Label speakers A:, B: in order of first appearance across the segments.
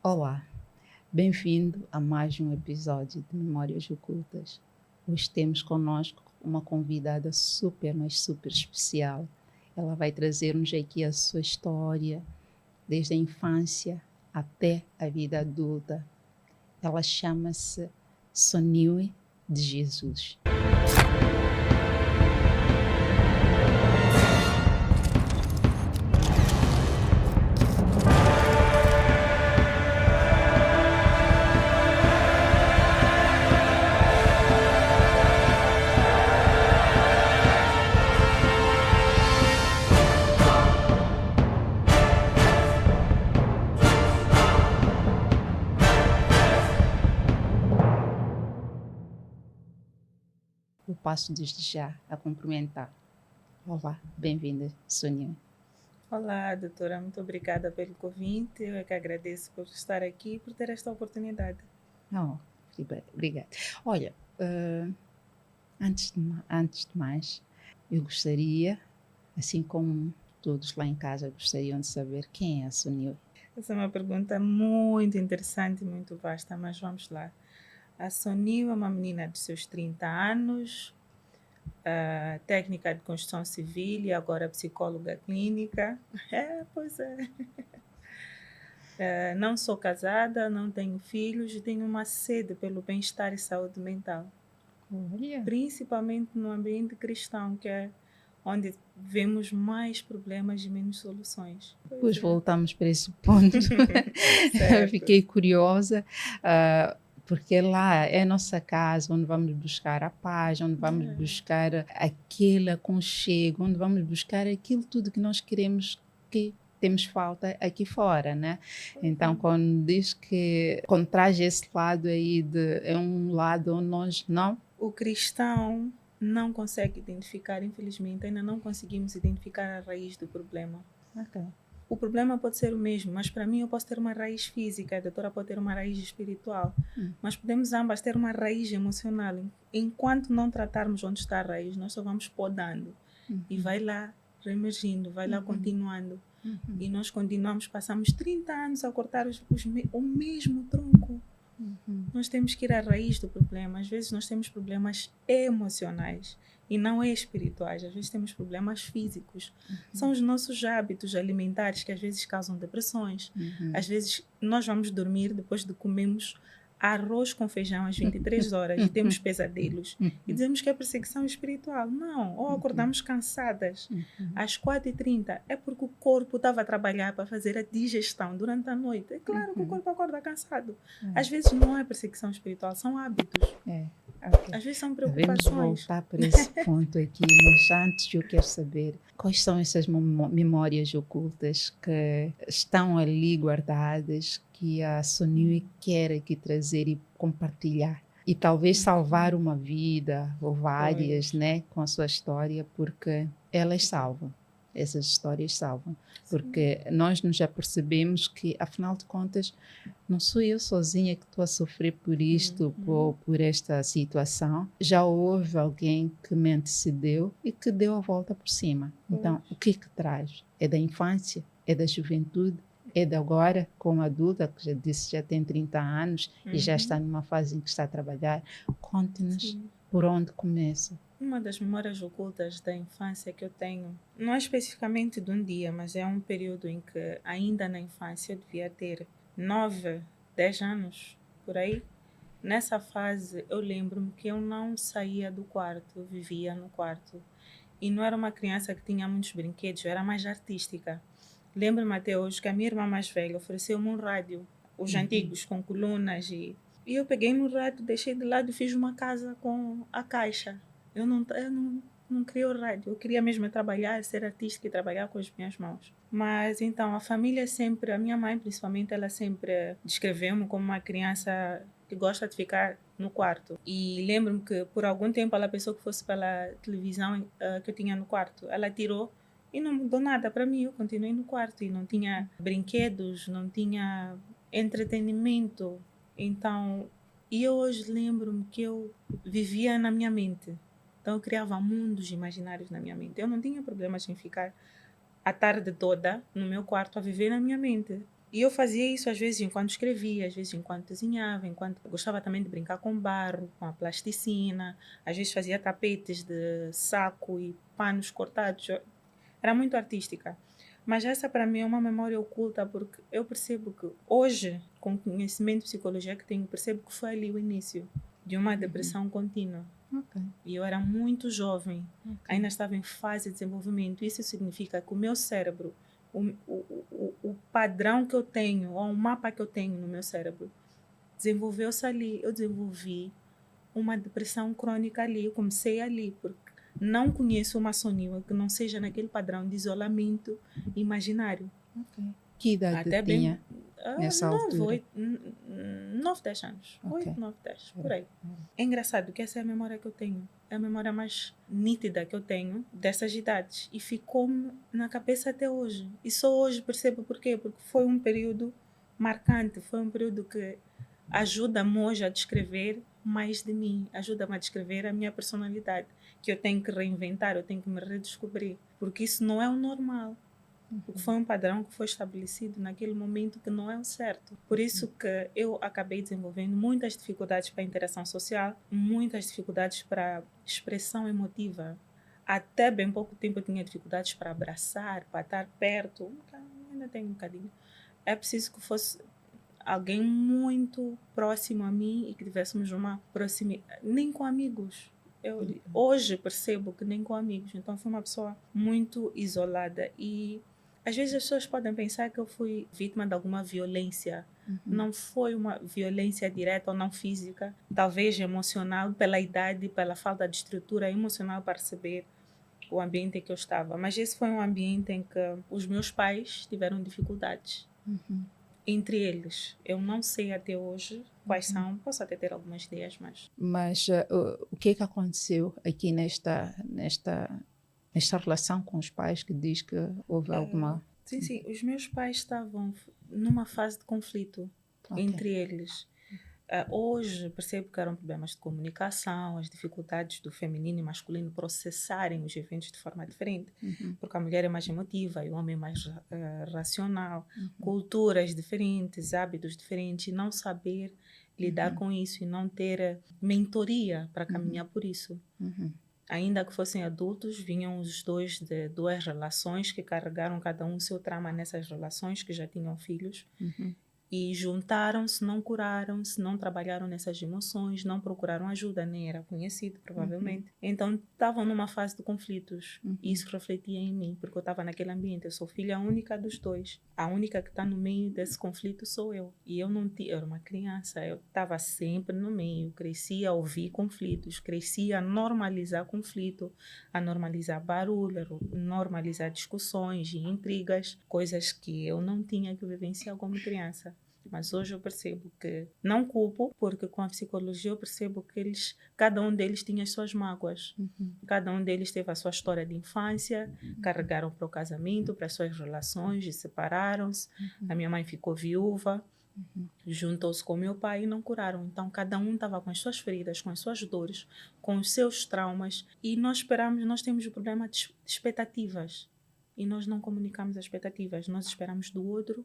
A: Olá, bem-vindo a mais um episódio de Memórias Ocultas. Hoje temos conosco uma convidada super, mas super especial. Ela vai trazer-nos aqui a sua história, desde a infância até a vida adulta. Ela chama-se Soniue de Jesus. Eu passo desde já a cumprimentar. Olá, bem-vinda, Soniue.
B: Olá, doutora, muito obrigada pelo convite. Eu é que agradeço por estar aqui e por ter esta oportunidade.
A: Oh, obrigada. Olha, antes de mais, eu gostaria, assim como todos lá em casa gostariam de saber quem é a Soniue.
B: Essa é uma pergunta muito interessante e muito vasta, mas vamos lá. A Sonil é uma menina de seus 30 anos, técnica de construção civil e agora psicóloga clínica. Pois é. Não sou casada, não tenho filhos e tenho uma sede pelo bem-estar e saúde mental.
A: Olha,
B: Principalmente no ambiente cristão, que é onde vemos mais problemas e menos soluções.
A: depois voltamos para esse ponto.
B: Certo.
A: Fiquei curiosa, porque lá é a nossa casa, onde vamos buscar a paz, onde vamos buscar aquele aconchego, onde vamos buscar aquilo tudo que nós queremos, que temos falta aqui fora, né? Então, quando diz que, quando traz esse lado aí, é um lado onde nós não...
B: O cristão não consegue identificar, infelizmente, ainda não conseguimos identificar a raiz do problema.
A: Okay.
B: O problema pode ser o mesmo, mas para mim eu posso ter uma raiz física, a doutora pode ter uma raiz espiritual, mas podemos ambas ter uma raiz emocional. Enquanto não tratarmos onde está a raiz, nós só vamos podando e vai lá reemergindo, vai lá continuando. E nós continuamos, passamos 30 anos a cortar o mesmo tronco. Nós temos que ir à raiz do problema. Às vezes nós temos problemas emocionais e não espirituais. Às vezes temos problemas físicos. São os nossos hábitos alimentares que às vezes causam depressões. Às vezes nós vamos dormir depois de comermos arroz com feijão às 23 horas e temos pesadelos e dizemos que é perseguição espiritual. Não, ou acordamos cansadas às 4h30, é porque o corpo estava a trabalhar para fazer a digestão durante a noite. É claro que o corpo acorda cansado. Às vezes não é perseguição espiritual, são hábitos.
A: Okay.
B: Às vezes são
A: Devemos
B: preocupações.
A: voltar para esse ponto aqui, mas antes eu quero saber quais são essas memórias ocultas que estão ali guardadas, que a Soniue quer aqui trazer e compartilhar. E talvez salvar uma vida, ou várias, né, com a sua história, porque elas salvam. Essas histórias salvam. Porque nós nos apercebemos que, afinal de contas, não sou eu sozinha que estou a sofrer por isto, por esta situação. Já houve alguém que me antecedeu e que deu a volta por cima. Então, o que traz? É da infância? É da juventude? É de agora, como adulta, que já disse, já tem 30 anos e já está numa fase em que está a trabalhar? Conte-nos por onde começa.
B: Uma das memórias ocultas da infância que eu tenho, não é especificamente de um dia, mas é um período em que ainda na infância eu devia ter 9, 10 anos, por aí. Nessa fase eu lembro-me que eu não saía do quarto, eu vivia no quarto. E não era uma criança que tinha muitos brinquedos, eu era mais artística. Lembro-me até hoje que a minha irmã mais velha ofereceu-me um rádio, os antigos, com colunas. E eu peguei no rádio, deixei de lado e fiz uma casa com a caixa. Eu não queria o rádio, eu queria mesmo trabalhar, ser artística e trabalhar com as minhas mãos. Mas então a família sempre, a minha mãe principalmente, ela sempre descreveu-me como uma criança que gosta de ficar no quarto. E lembro-me que por algum tempo ela pensou que fosse pela televisão que eu tinha no quarto. Ela tirou e não mudou nada para mim, eu continuei no quarto e não tinha brinquedos, não tinha entretenimento. Então, e eu hoje lembro-me que eu vivia na minha mente. Então eu criava mundos imaginários na minha mente. Eu não tinha problemas em ficar a tarde toda no meu quarto a viver na minha mente. E eu fazia isso às vezes enquanto escrevia, às vezes enquanto cozinhava, enquanto gostava também de brincar com barro, com a plasticina, às vezes fazia tapetes de saco e panos cortados. Era muito artística. Mas essa para mim é uma memória oculta porque eu percebo que hoje, com o conhecimento de psicologia que tenho, percebo que foi ali o início de uma depressão contínua.
A: Ok.
B: E eu era muito jovem,
A: Ok.
B: ainda estava em fase de desenvolvimento. Isso significa que o meu cérebro, o padrão que eu tenho, ou o mapa que eu tenho no meu cérebro, desenvolveu-se ali. Eu desenvolvi uma depressão crônica ali. Eu comecei ali, porque não conheço uma sonila que não seja naquele padrão de isolamento imaginário.
A: Ok. Que idade
B: Até bem.
A: tinha nessa altura?
B: 9, 10 anos.
A: Ok.
B: 8, 9, 10, por aí. É engraçado que essa é a memória que eu tenho. É a memória mais nítida que eu tenho dessas idades. E ficou-me na cabeça até hoje. E só hoje percebo por quê. Porque foi um período marcante. Foi um período que ajuda-me hoje a descrever mais de mim. Ajuda-me a descrever a minha personalidade. Que eu tenho que reinventar, eu tenho que me redescobrir. Porque isso não é o normal. Porque foi um padrão que foi estabelecido naquele momento que não é o certo. Por isso que eu acabei desenvolvendo muitas dificuldades para a interação social, muitas dificuldades para expressão emotiva. Até bem pouco tempo eu tinha dificuldades para abraçar, para estar perto. Ainda tenho um bocadinho. É preciso que fosse alguém muito próximo a mim e que tivéssemos uma proximidade. Nem com amigos. Eu hoje percebo que nem com amigos. Então fui uma pessoa muito isolada e às vezes as pessoas podem pensar que eu fui vítima de alguma violência. Não foi uma violência direta ou não física, talvez emocional, pela idade, pela falta de estrutura emocional para receber o ambiente em que eu estava. Mas esse foi um ambiente em que os meus pais tiveram dificuldades. Entre eles, eu não sei até hoje quais são, posso até ter algumas ideias, mas...
A: Mas o que é que aconteceu aqui nesta relação com os pais que diz que houve alguma...
B: Sim, os meus pais estavam numa fase de conflito entre eles. Hoje percebo que eram problemas de comunicação, as dificuldades do feminino e masculino processarem os eventos de forma diferente, porque a mulher é mais emotiva e o homem é mais racional, culturas diferentes, hábitos diferentes, e não saber lidar com isso e não ter mentoria para caminhar por isso. Ainda que fossem adultos, vinham os dois de duas relações que carregaram cada um o seu trauma nessas relações, que já tinham filhos. E juntaram-se, não curaram-se, não trabalharam nessas emoções, não procuraram ajuda, nem era conhecido, provavelmente. Então, estavam numa fase de conflitos. E isso refletia em mim, porque eu estava naquele ambiente. Eu sou filha única dos dois. A única que está no meio desse conflito sou eu. E eu não tinha... Eu era uma criança, eu estava sempre no meio. Cresci a ouvir conflitos, cresci a normalizar conflito, a normalizar barulho, a normalizar discussões e intrigas, coisas que eu não tinha que vivenciar como criança. Mas hoje eu percebo que não culpo, porque com a psicologia eu percebo que cada um deles tinha as suas mágoas. Cada um deles teve a sua história de infância, carregaram para o casamento, para as suas relações e separaram-se. A minha mãe ficou viúva, juntou-se com o meu pai e não curaram. Então cada um estava com as suas feridas, com as suas dores, com os seus traumas. E nós temos o problema de expectativas. E nós não comunicamos as expectativas, nós esperamos do outro.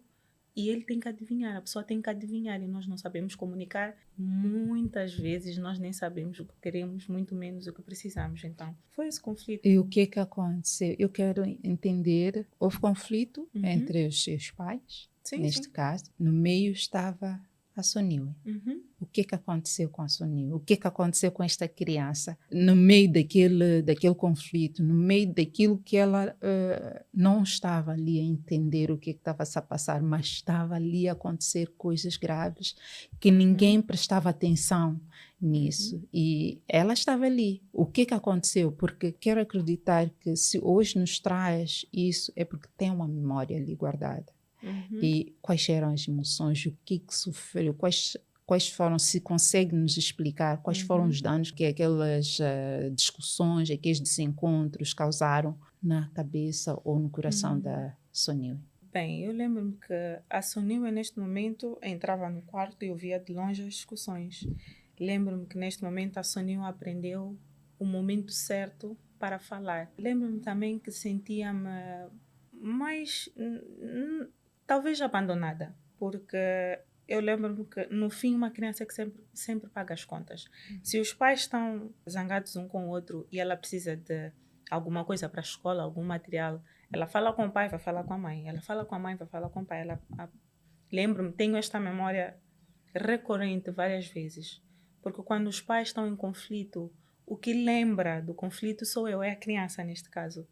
B: E ele tem que adivinhar, a pessoa tem que adivinhar e nós não sabemos comunicar. Muitas vezes nós nem sabemos o que queremos, muito menos o que precisamos. Então, foi esse conflito.
A: E o que é que aconteceu? Eu quero entender, houve conflito entre os seus pais, neste caso. No meio estava a Sonila. O que é que aconteceu com a Sonila? O que é que aconteceu com esta criança? No meio daquele conflito, no meio daquilo que ela não estava ali a entender o que estava a passar, mas estava ali a acontecer coisas graves que ninguém prestava atenção nisso. E ela estava ali. O que aconteceu? Porque quero acreditar que se hoje nos traz isso é porque tem uma memória ali guardada. E quais eram as emoções, o que sofreu, quais foram, se consegue nos explicar, quais foram os danos que aquelas discussões, aqueles desencontros causaram na cabeça ou no coração da Sonila?
B: Bem, eu lembro-me que a Sonila neste momento entrava no quarto e ouvia de longe as discussões. Lembro-me que neste momento a Sonila aprendeu o momento certo para falar. Lembro-me também que sentia-me mais... talvez abandonada, porque eu lembro-me que no fim uma criança é que sempre paga as contas. Se os pais estão zangados um com o outro e ela precisa de alguma coisa para a escola, algum material, ela fala com o pai, vai falar com a mãe. Ela fala com a mãe, vai falar com o pai. Lembro-me, tenho esta memória recorrente várias vezes, porque quando os pais estão em conflito, o que lembra do conflito sou eu, é a criança neste caso.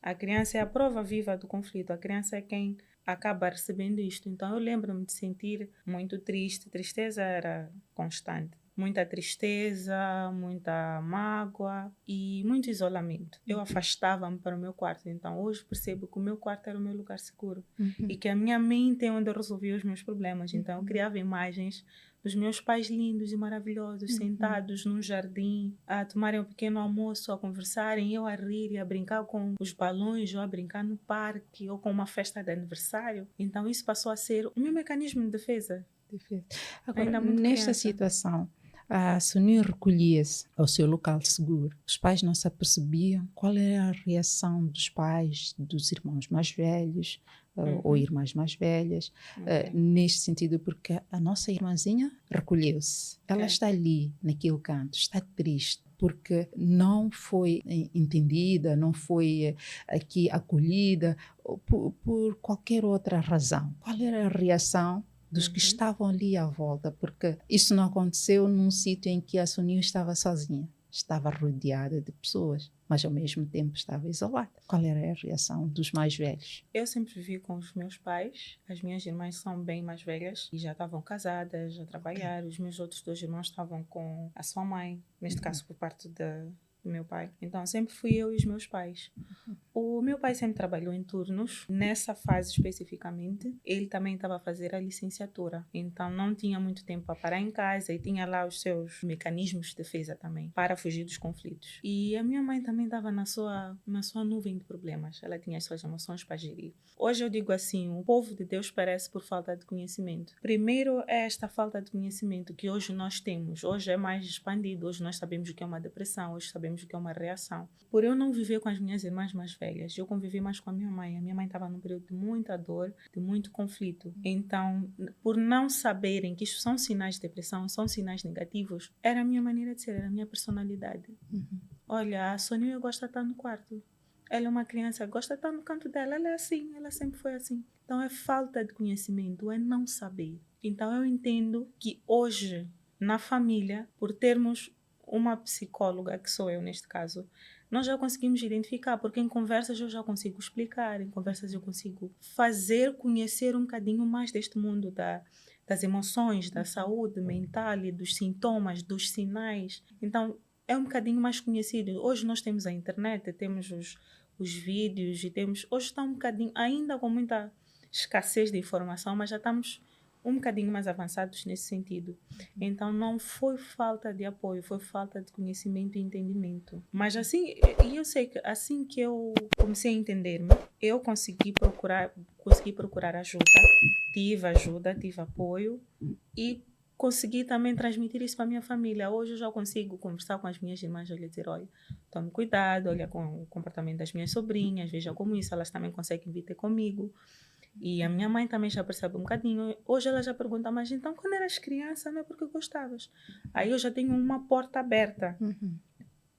B: A criança é a prova viva do conflito, a criança é quem acaba recebendo isto. Então eu lembro-me de sentir muito triste, tristeza era constante. Muita tristeza, muita mágoa e muito isolamento. Eu afastava-me para o meu quarto. Então hoje percebo que o meu quarto era o meu lugar seguro. E que a minha mente é onde eu resolvia os meus problemas. Então eu criava imagens dos meus pais lindos e maravilhosos, sentados num jardim, a tomarem um pequeno almoço, a conversarem, eu a rir e a brincar com os balões, ou a brincar no parque, ou com uma festa de aniversário. Então isso passou a ser o meu mecanismo de defesa.
A: Agora,
B: Ainda muito
A: nesta
B: criança.
A: situação, a Sonia recolhia-se ao seu local seguro. Os pais não se apercebiam qual era a reação dos pais, dos irmãos mais velhos ou irmãs mais velhas, neste sentido, porque a nossa irmãzinha recolheu-se. Ela está ali, naquele canto, está triste, porque não foi entendida, não foi aqui acolhida, por qualquer outra razão. Qual era a reação dos que estavam ali à volta? Porque isso não aconteceu num sítio em que a Sonia estava sozinha. Estava rodeada de pessoas, mas ao mesmo tempo estava isolada. Qual era a reação dos mais velhos?
B: Eu sempre vivi com os meus pais. As minhas irmãs são bem mais velhas e já estavam casadas, a trabalhar. Os meus outros 2 irmãos estavam com a sua mãe, neste caso por parte do meu pai. Então sempre fui eu e os meus pais. O meu pai sempre trabalhou em turnos. Nessa fase especificamente, ele também estava a fazer a licenciatura. Então não tinha muito tempo para parar em casa e tinha lá os seus mecanismos de defesa também, para fugir dos conflitos. E a minha mãe também estava na sua nuvem de problemas. Ela tinha as suas emoções para gerir. Hoje eu digo assim, o povo de Deus perece por falta de conhecimento. Primeiro é esta falta de conhecimento que hoje nós temos. Hoje é mais expandido. Hoje nós sabemos o que é uma depressão. Hoje sabemos o que é uma reação. Por eu não viver com as minhas irmãs mais velhas, eu convivi mais com a minha mãe. A minha mãe estava num período de muita dor, de muito conflito. Então, por não saberem que isso são sinais de depressão, são sinais negativos, era a minha maneira de ser, era a minha personalidade. Olha, a Sonia gosta de estar no quarto. Ela é uma criança, gosta de estar no canto dela. Ela é assim, ela sempre foi assim. Então, é falta de conhecimento, é não saber. Então, eu entendo que hoje, na família, por termos uma psicóloga, que sou eu neste caso, nós já conseguimos identificar, porque em conversas eu já consigo explicar, em conversas eu consigo fazer conhecer um bocadinho mais deste mundo das emoções, da saúde mental e dos sintomas, dos sinais. Então, é um bocadinho mais conhecido. Hoje nós temos a internet, temos os vídeos e temos... Hoje está um bocadinho, ainda com muita escassez de informação, mas já estamos um bocadinho mais avançados nesse sentido. Então, não foi falta de apoio, foi falta de conhecimento e entendimento. Mas assim, e eu sei que assim que eu comecei a entender-me, eu consegui procurar ajuda, tive apoio e consegui também transmitir isso para a minha família. Hoje eu já consigo conversar com as minhas irmãs e dizer, olha, tome cuidado, olha com o comportamento das minhas sobrinhas, veja como isso, elas também conseguem vir ter comigo. E a minha mãe também já percebe um bocadinho. Hoje ela já pergunta, mas então quando eras criança, não é porque gostavas? Aí eu já tenho uma porta aberta.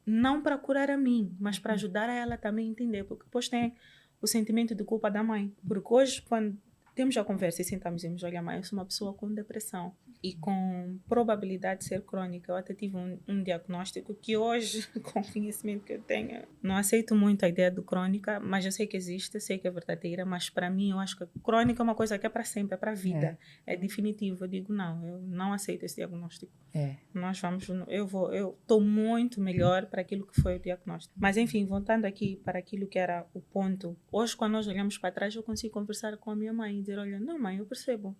B: Não para curar a mim, mas para ajudar a ela também a entender. Porque depois tem o sentimento de culpa da mãe. Porque hoje, quando temos a conversa e sentamos e dizemos, olha mãe, eu sou uma pessoa com depressão e com probabilidade de ser crônica. Eu até tive um diagnóstico que hoje, com o conhecimento que eu tenho, não aceito muito a ideia de crônica, mas eu sei que existe, sei que é verdadeira, mas para mim eu acho que crônica é uma coisa que é para sempre, é para a vida, é definitivo. Eu digo não, eu não aceito esse diagnóstico. Nós vamos, eu estou muito melhor para aquilo que foi o diagnóstico. Mas enfim, voltando aqui para aquilo que era o ponto, hoje quando nós olhamos para trás eu consigo conversar com a minha mãe e dizer, olha, não mãe, eu percebo.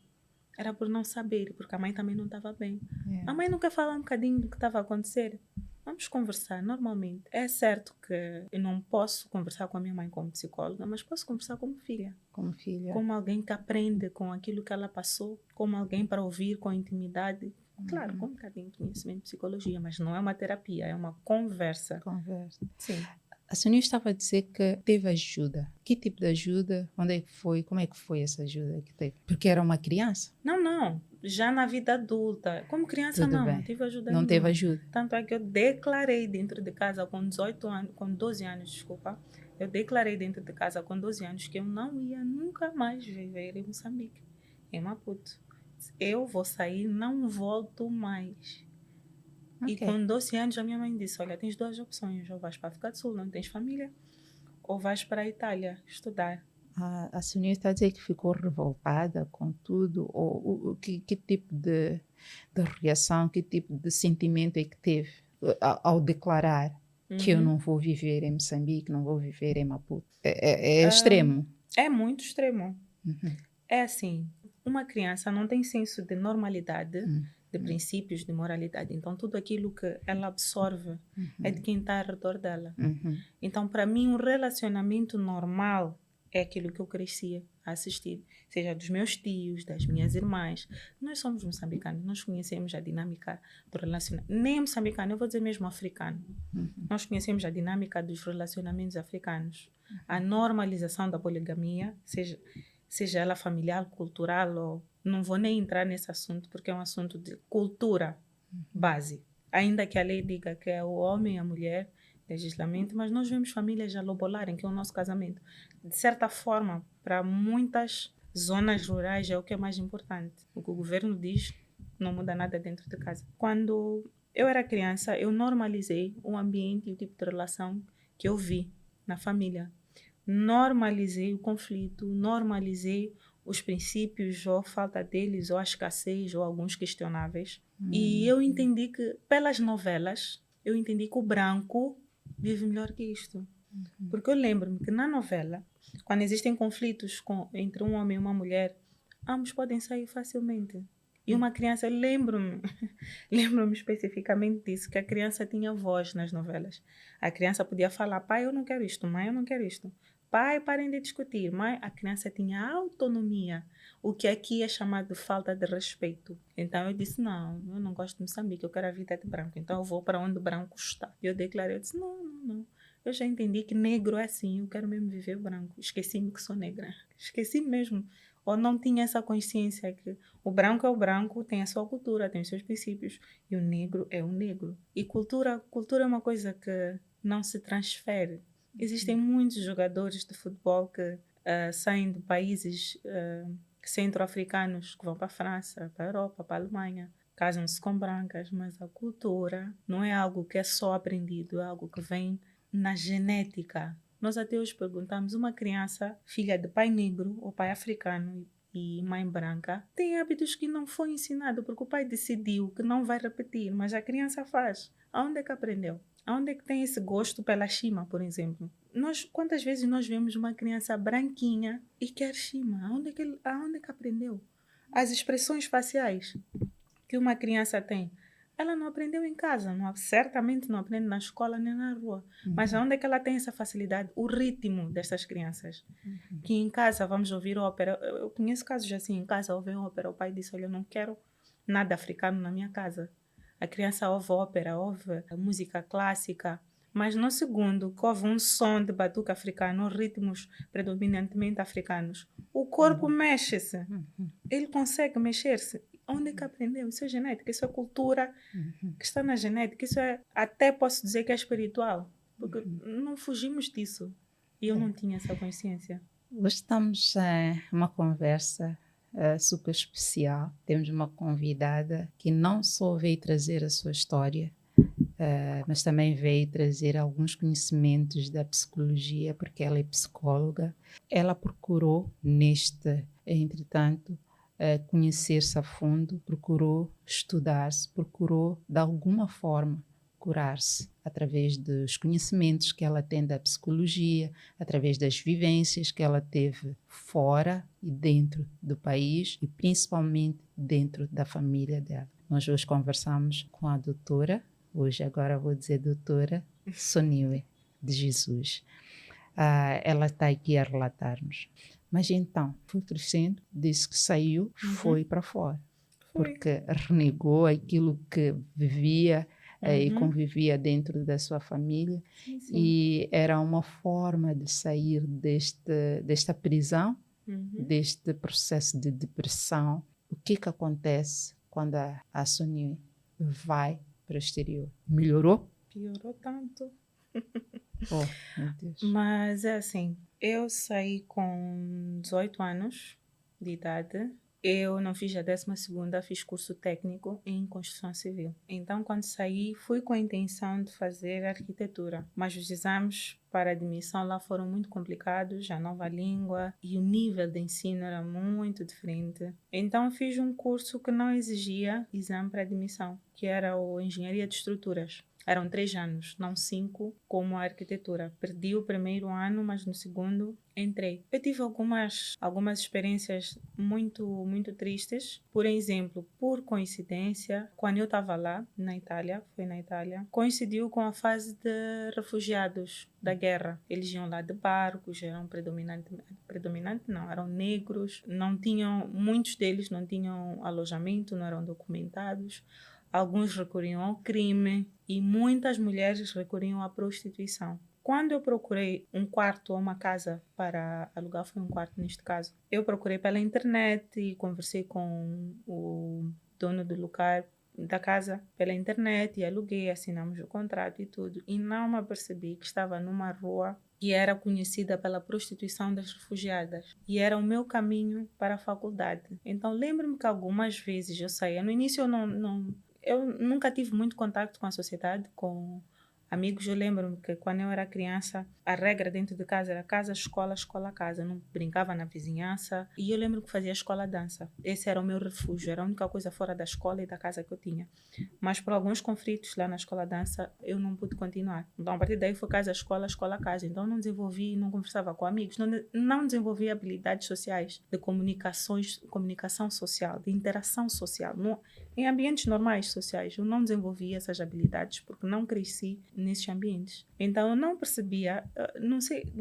B: Era por não saber, porque a mãe também não estava bem. A mãe não quer falar um bocadinho do que estava a acontecer. Vamos conversar normalmente. É certo que eu não posso conversar com a minha mãe como psicóloga, mas posso conversar como filha.
A: Como filha.
B: Como alguém que aprende com aquilo que ela passou, como alguém para ouvir com intimidade. Claro, com um bocadinho de conhecimento de psicologia, mas não é uma terapia, é uma conversa.
A: Conversa.
B: Sim.
A: A senhora estava a dizer que teve ajuda. Que tipo de ajuda? Onde é que foi? Como é que foi essa ajuda que teve? Porque era uma criança?
B: Não. Já na vida adulta. Como criança,
A: Tudo
B: não
A: bem.
B: tive ajuda
A: Não teve
B: nenhuma.
A: ajuda?
B: Tanto é que eu declarei dentro de casa com 18 anos, com 12 anos, desculpa. Eu declarei dentro de casa com 12 anos que eu não ia nunca mais viver em Moçambique, em Maputo. Eu vou sair, não volto mais. E
A: Ok.
B: com 12 anos a minha mãe disse, olha, tens duas opções, ou vais para a África do Sul, não tens família, ou vais para a Itália estudar.
A: A senhora está a dizer que ficou revoltada com tudo? Ou que tipo de reação, que tipo de sentimento é que teve ao declarar que eu não vou viver em Moçambique, não vou viver em Maputo? É extremo.
B: É muito extremo.
A: Uhum.
B: É assim, uma criança não tem senso de normalidade, de princípios, de moralidade. Então, tudo aquilo que ela absorve é de quem está ao redor dela. Então, para mim, um relacionamento normal é aquilo que eu crescia a assistir. Seja dos meus tios, das minhas irmãs. Nós somos moçambicanos, nós conhecemos a dinâmica do relacionamento. Nem moçambicano, eu vou dizer mesmo africano. Nós conhecemos a dinâmica dos relacionamentos africanos. A normalização da poligamia, seja ela familiar, cultural, ou não vou nem entrar nesse assunto, porque é um assunto de cultura base. Ainda que a lei diga que é o homem e a mulher, legislamento, mas nós vemos famílias já lobolarem, que é o nosso casamento. De certa forma, para muitas zonas rurais é o que é mais importante. O que o governo diz não muda nada dentro de casa. Quando eu era criança, eu normalizei o ambiente e o tipo de relação que eu vi na família. Normalizei o conflito, normalizei os princípios, ou falta deles, ou a escassez, ou alguns questionáveis. E eu entendi que, pelas novelas, eu entendi que o branco vive melhor que isto. Porque eu lembro-me que na novela, quando existem conflitos entre um homem e uma mulher, ambos podem sair facilmente. E uma criança, eu lembro-me especificamente disso, que a criança tinha voz nas novelas. A criança podia falar, pai, eu não quero isto, mãe, eu não quero isto. Pai, parem de discutir. Mãe, a criança tinha autonomia, o que aqui é chamado de falta de respeito. Então eu disse, não, eu não gosto de Moçambique, eu quero a vida de branco. Então eu vou para onde o branco está. E eu declarei, eu disse, não. Eu já entendi que negro é assim, eu quero mesmo viver branco. Esqueci-me que sou negra. Esqueci mesmo. Ou não tinha essa consciência que o branco é o branco, tem a sua cultura, tem os seus princípios. E o negro é o negro. E cultura é uma coisa que não se transfere. Existem muitos jogadores de futebol que saem de países centro-africanos, que vão para a França, para a Europa, para a Alemanha. Casam-se com brancas, mas a cultura não é algo que é só aprendido, é algo que vem na genética. Nós até hoje perguntamos, uma criança, filha de pai negro ou pai africano e mãe branca, tem hábitos que não foi ensinado, porque o pai decidiu que não vai repetir, mas a criança faz. Aonde é que aprendeu? Aonde é que tem esse gosto pela chima, por exemplo? Quantas vezes nós vemos uma criança branquinha e quer chima? Aonde é que aprendeu? As expressões faciais que uma criança tem, ela não aprendeu em casa, certamente não aprende na escola nem na rua. Mas onde é que ela tem essa facilidade? O ritmo dessas crianças. Que em casa vamos ouvir ópera. Eu conheço casos assim, em casa ouvem ópera. O pai disse, olha, eu não quero nada africano na minha casa. A criança ouve ópera, ouve música clássica. Mas no segundo, que houve um som de batuque africano, ritmos predominantemente africanos, o corpo mexe-se. Ele consegue mexer-se. Onde é que aprendeu? Isso é genética, isso é cultura que está na genética. Isso é, até posso dizer que é espiritual, porque não fugimos disso. E eu não tinha essa consciência.
A: Hoje estamos em uma conversa super especial. Temos uma convidada que não só veio trazer a sua história, mas também veio trazer alguns conhecimentos da psicologia, porque ela é psicóloga. Ela procurou, entretanto, conhecer-se a fundo, procurou estudar-se, procurou, de alguma forma, curar-se através dos conhecimentos que ela tem da psicologia, através das vivências que ela teve fora e dentro do país e principalmente dentro da família dela. Nós hoje conversamos com a doutora, agora vou dizer doutora Soniwe de Jesus. Ela está aqui a relatar-nos. Mas então, foi crescendo, disse que saiu, foi para fora. Porque renegou aquilo que vivia e convivia dentro da sua família.
B: Sim, sim.
A: E era uma forma de sair desta prisão, deste processo de depressão. O que acontece quando a Sonia vai para o exterior? Melhorou?
B: Piorou tanto.
A: Oh, meu Deus.
B: Mas é assim, eu saí com 18 anos de idade. Eu não fiz a 12ª, fiz curso técnico em construção civil. Então, quando saí, fui com a intenção de fazer arquitetura. Mas os exames para admissão lá foram muito complicados, a nova língua e o nível de ensino era muito diferente. Então, fiz um curso que não exigia exame para admissão, que era o Engenharia de Estruturas. Eram 3 anos, não 5, como a arquitetura. Perdi o primeiro ano, mas no segundo entrei. Eu tive algumas experiências muito tristes. Por exemplo, por coincidência, quando eu estava lá, na Itália, coincidiu com a fase de refugiados da guerra. Eles iam lá de barcos, eram eram negros, muitos deles não tinham alojamento, não eram documentados. Alguns recorriam ao crime e muitas mulheres recorriam à prostituição. Quando eu procurei um quarto ou uma casa para alugar, foi um quarto neste caso, eu procurei pela internet e conversei com o dono do lugar da casa pela internet e aluguei, assinamos o contrato e tudo. E não me apercebi que estava numa rua que era conhecida pela prostituição das refugiadas. E era o meu caminho para a faculdade. Então lembro-me que algumas vezes eu saía. No início eu nunca tive muito contato com a sociedade, com amigos. Eu lembro-me que quando eu era criança, a regra dentro de casa era casa, escola, escola, casa. Eu não brincava na vizinhança. E eu lembro que fazia escola-dança. Esse era o meu refúgio. Era a única coisa fora da escola e da casa que eu tinha. Mas por alguns conflitos lá na escola-dança, eu não pude continuar. Então, a partir daí foi casa, escola, escola, casa. Então, não desenvolvi, não conversava com amigos. Não desenvolvi habilidades sociais, de comunicação social, de interação social. Em ambientes normais sociais, eu não desenvolvi essas habilidades porque não cresci nesses ambientes. Então, eu não percebia,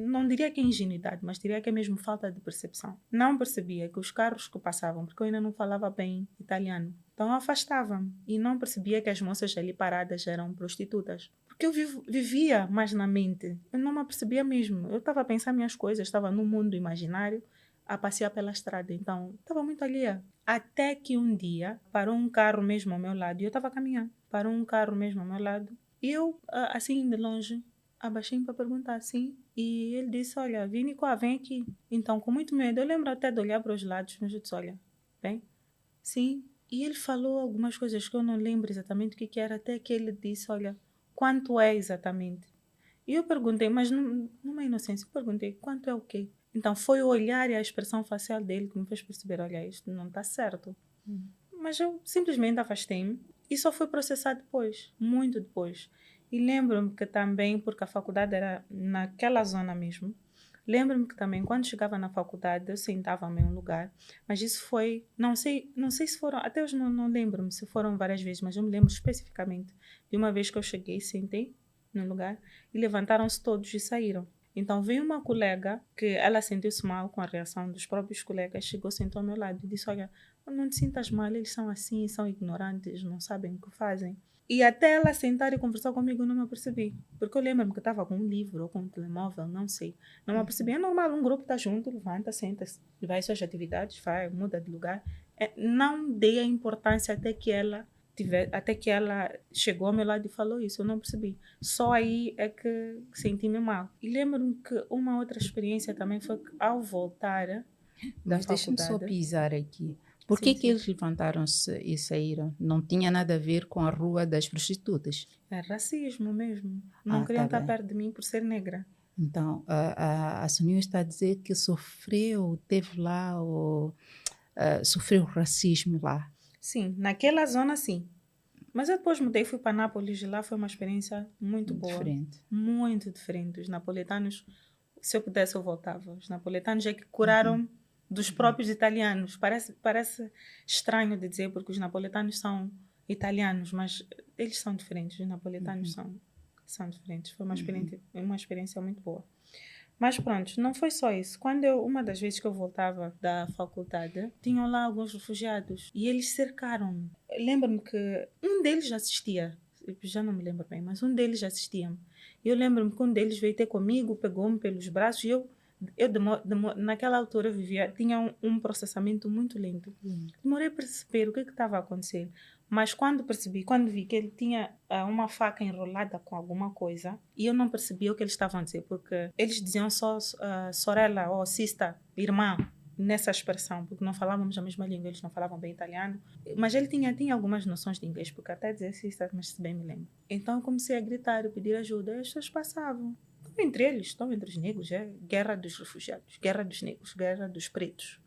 B: não diria que é ingenuidade, mas diria que é mesmo falta de percepção. Não percebia que os carros que passavam, porque eu ainda não falava bem italiano, então eu afastava-me e não percebia que as moças ali paradas eram prostitutas. Porque eu vivia mais na mente, eu não me apercebia mesmo. Eu estava a pensar minhas coisas, estava no mundo imaginário, a passear pela estrada, então estava muito alheia. Até que um dia parou um carro mesmo ao meu lado e eu estava caminhando. Parou um carro mesmo ao meu lado e eu, assim de longe, abaixei-me para perguntar assim. E ele disse: Olha, Vini, vem aqui. Então, com muito medo, eu lembro até de olhar para os lados, mas eu disse: Olha, vem. Sim. E ele falou algumas coisas que eu não lembro exatamente o que era, até que ele disse: Olha, quanto é exatamente? E eu perguntei, mas numa inocência, eu perguntei: quanto é o quê? Então, foi o olhar e a expressão facial dele que me fez perceber: olha, isto não está certo. Mas eu simplesmente afastei-me e só fui processar depois, muito depois. E lembro-me que também, porque a faculdade era naquela zona mesmo, lembro-me que também quando chegava na faculdade eu sentava-me em um lugar, mas isso foi, não sei se foram, até hoje não lembro-me se foram várias vezes, mas eu me lembro especificamente de uma vez que eu cheguei, sentei no lugar e levantaram-se todos e saíram. Então veio uma colega que ela sentiu-se mal com a reação dos próprios colegas, chegou, sentou ao meu lado e disse: Olha, não te sintas mal, eles são assim, são ignorantes, não sabem o que fazem. E até ela sentar e conversar comigo, eu não me apercebi. Porque eu lembro-me que estava com um livro ou com um telemóvel, não sei. Não me apercebi. É normal, um grupo está junto, levanta, senta-se, vai às suas atividades, vai, muda de lugar. Não dei a importância até que ela chegou ao meu lado e falou isso. Eu não percebi. Só aí é que senti-me mal. E lembro-me que uma outra experiência também foi que, ao voltar da
A: Mas deixa-me só
B: faculdade...
A: pisar aqui. Por
B: Sim,
A: que
B: sim.
A: eles levantaram-se e saíram? Não tinha nada a ver com a rua das prostitutas.
B: É racismo mesmo. Não
A: Ah,
B: queriam
A: tá
B: estar
A: bem.
B: perto de mim por ser negra.
A: Então, a Sonia está a dizer que teve lá, sofreu racismo lá.
B: Sim, naquela zona sim. Mas eu depois mudei, fui para Nápoles e lá foi uma experiência muito boa.
A: Diferente.
B: Muito diferente. Os napolitanos, se eu pudesse eu voltava. Os napolitanos é que curaram dos próprios italianos. Parece estranho de dizer porque os napolitanos são italianos, mas eles são diferentes. Os napolitanos são diferentes. Foi uma experiência muito boa. Mas pronto, não foi só isso. Uma das vezes que eu voltava da faculdade, tinham lá alguns refugiados e eles cercaram-me. Lembro-me que um deles assistia. já não me lembro bem, mas um deles assistia-me. Eu lembro-me que um deles veio ter comigo, pegou-me pelos braços e naquela altura eu tinha um processamento muito lento. Demorei a perceber o que estava a acontecer. Mas quando vi que ele tinha uma faca enrolada com alguma coisa, e eu não percebia o que eles estavam a dizer, porque eles diziam só sorella ou sister, irmã, nessa expressão, porque não falávamos a mesma língua, eles não falavam bem italiano. Mas ele tinha algumas noções de inglês, porque até dizer sister, mas se bem me lembro. Então eu comecei a gritar e pedir ajuda, e as pessoas passavam. Estão entre os negros, guerra dos refugiados, guerra dos negros, guerra dos pretos.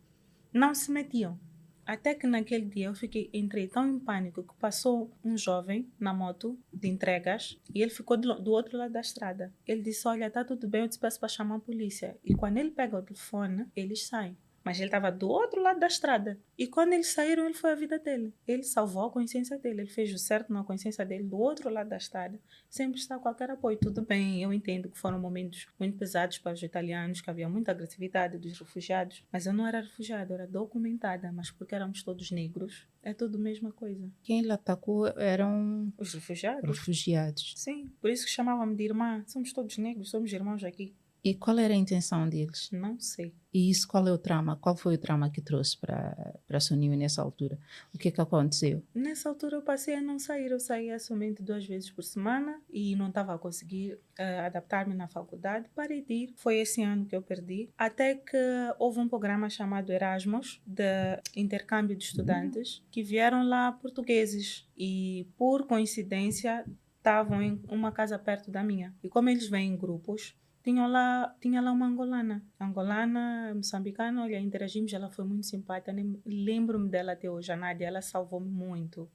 B: Não se metiam. Até que naquele dia entrei tão em pânico que passou um jovem na moto de entregas e ele ficou do outro lado da estrada. Ele disse, olha, tá tudo bem, eu te peço para chamar a polícia. E quando ele pega o telefone, eles saem. Mas ele estava do outro lado da estrada. E quando eles saíram, ele foi a vida dele. Ele salvou a consciência dele. Ele fez o certo na consciência dele, do outro lado da estrada, sem prestar qualquer apoio. Tudo bem, eu entendo que foram momentos muito pesados para os italianos, que havia muita agressividade dos refugiados. Mas eu não era refugiada, eu era documentada. Mas porque éramos todos negros, é tudo a mesma coisa.
A: Quem ele atacou eram
B: os refugiados.
A: Refugiados.
B: Sim, por isso que chamavam-me de irmã. Somos todos negros, somos irmãos aqui.
A: E qual era a intenção deles?
B: Não sei.
A: E isso, qual é o trauma? Qual foi o trauma que trouxe para Soninho nessa altura? O que aconteceu?
B: Nessa altura eu passei a não sair. Eu saía somente 2 vezes por semana e não estava a conseguir adaptar-me na faculdade. Parei de ir. Foi esse ano que eu perdi. Até que houve um programa chamado Erasmus, de intercâmbio de estudantes, que vieram lá portugueses. E, por coincidência, estavam em uma casa perto da minha. E como eles vêm em grupos, tinha lá uma angolana, moçambicana, olha, interagimos, ela foi muito simpática, lembro-me dela até hoje, a Nádia, ela salvou-me muito.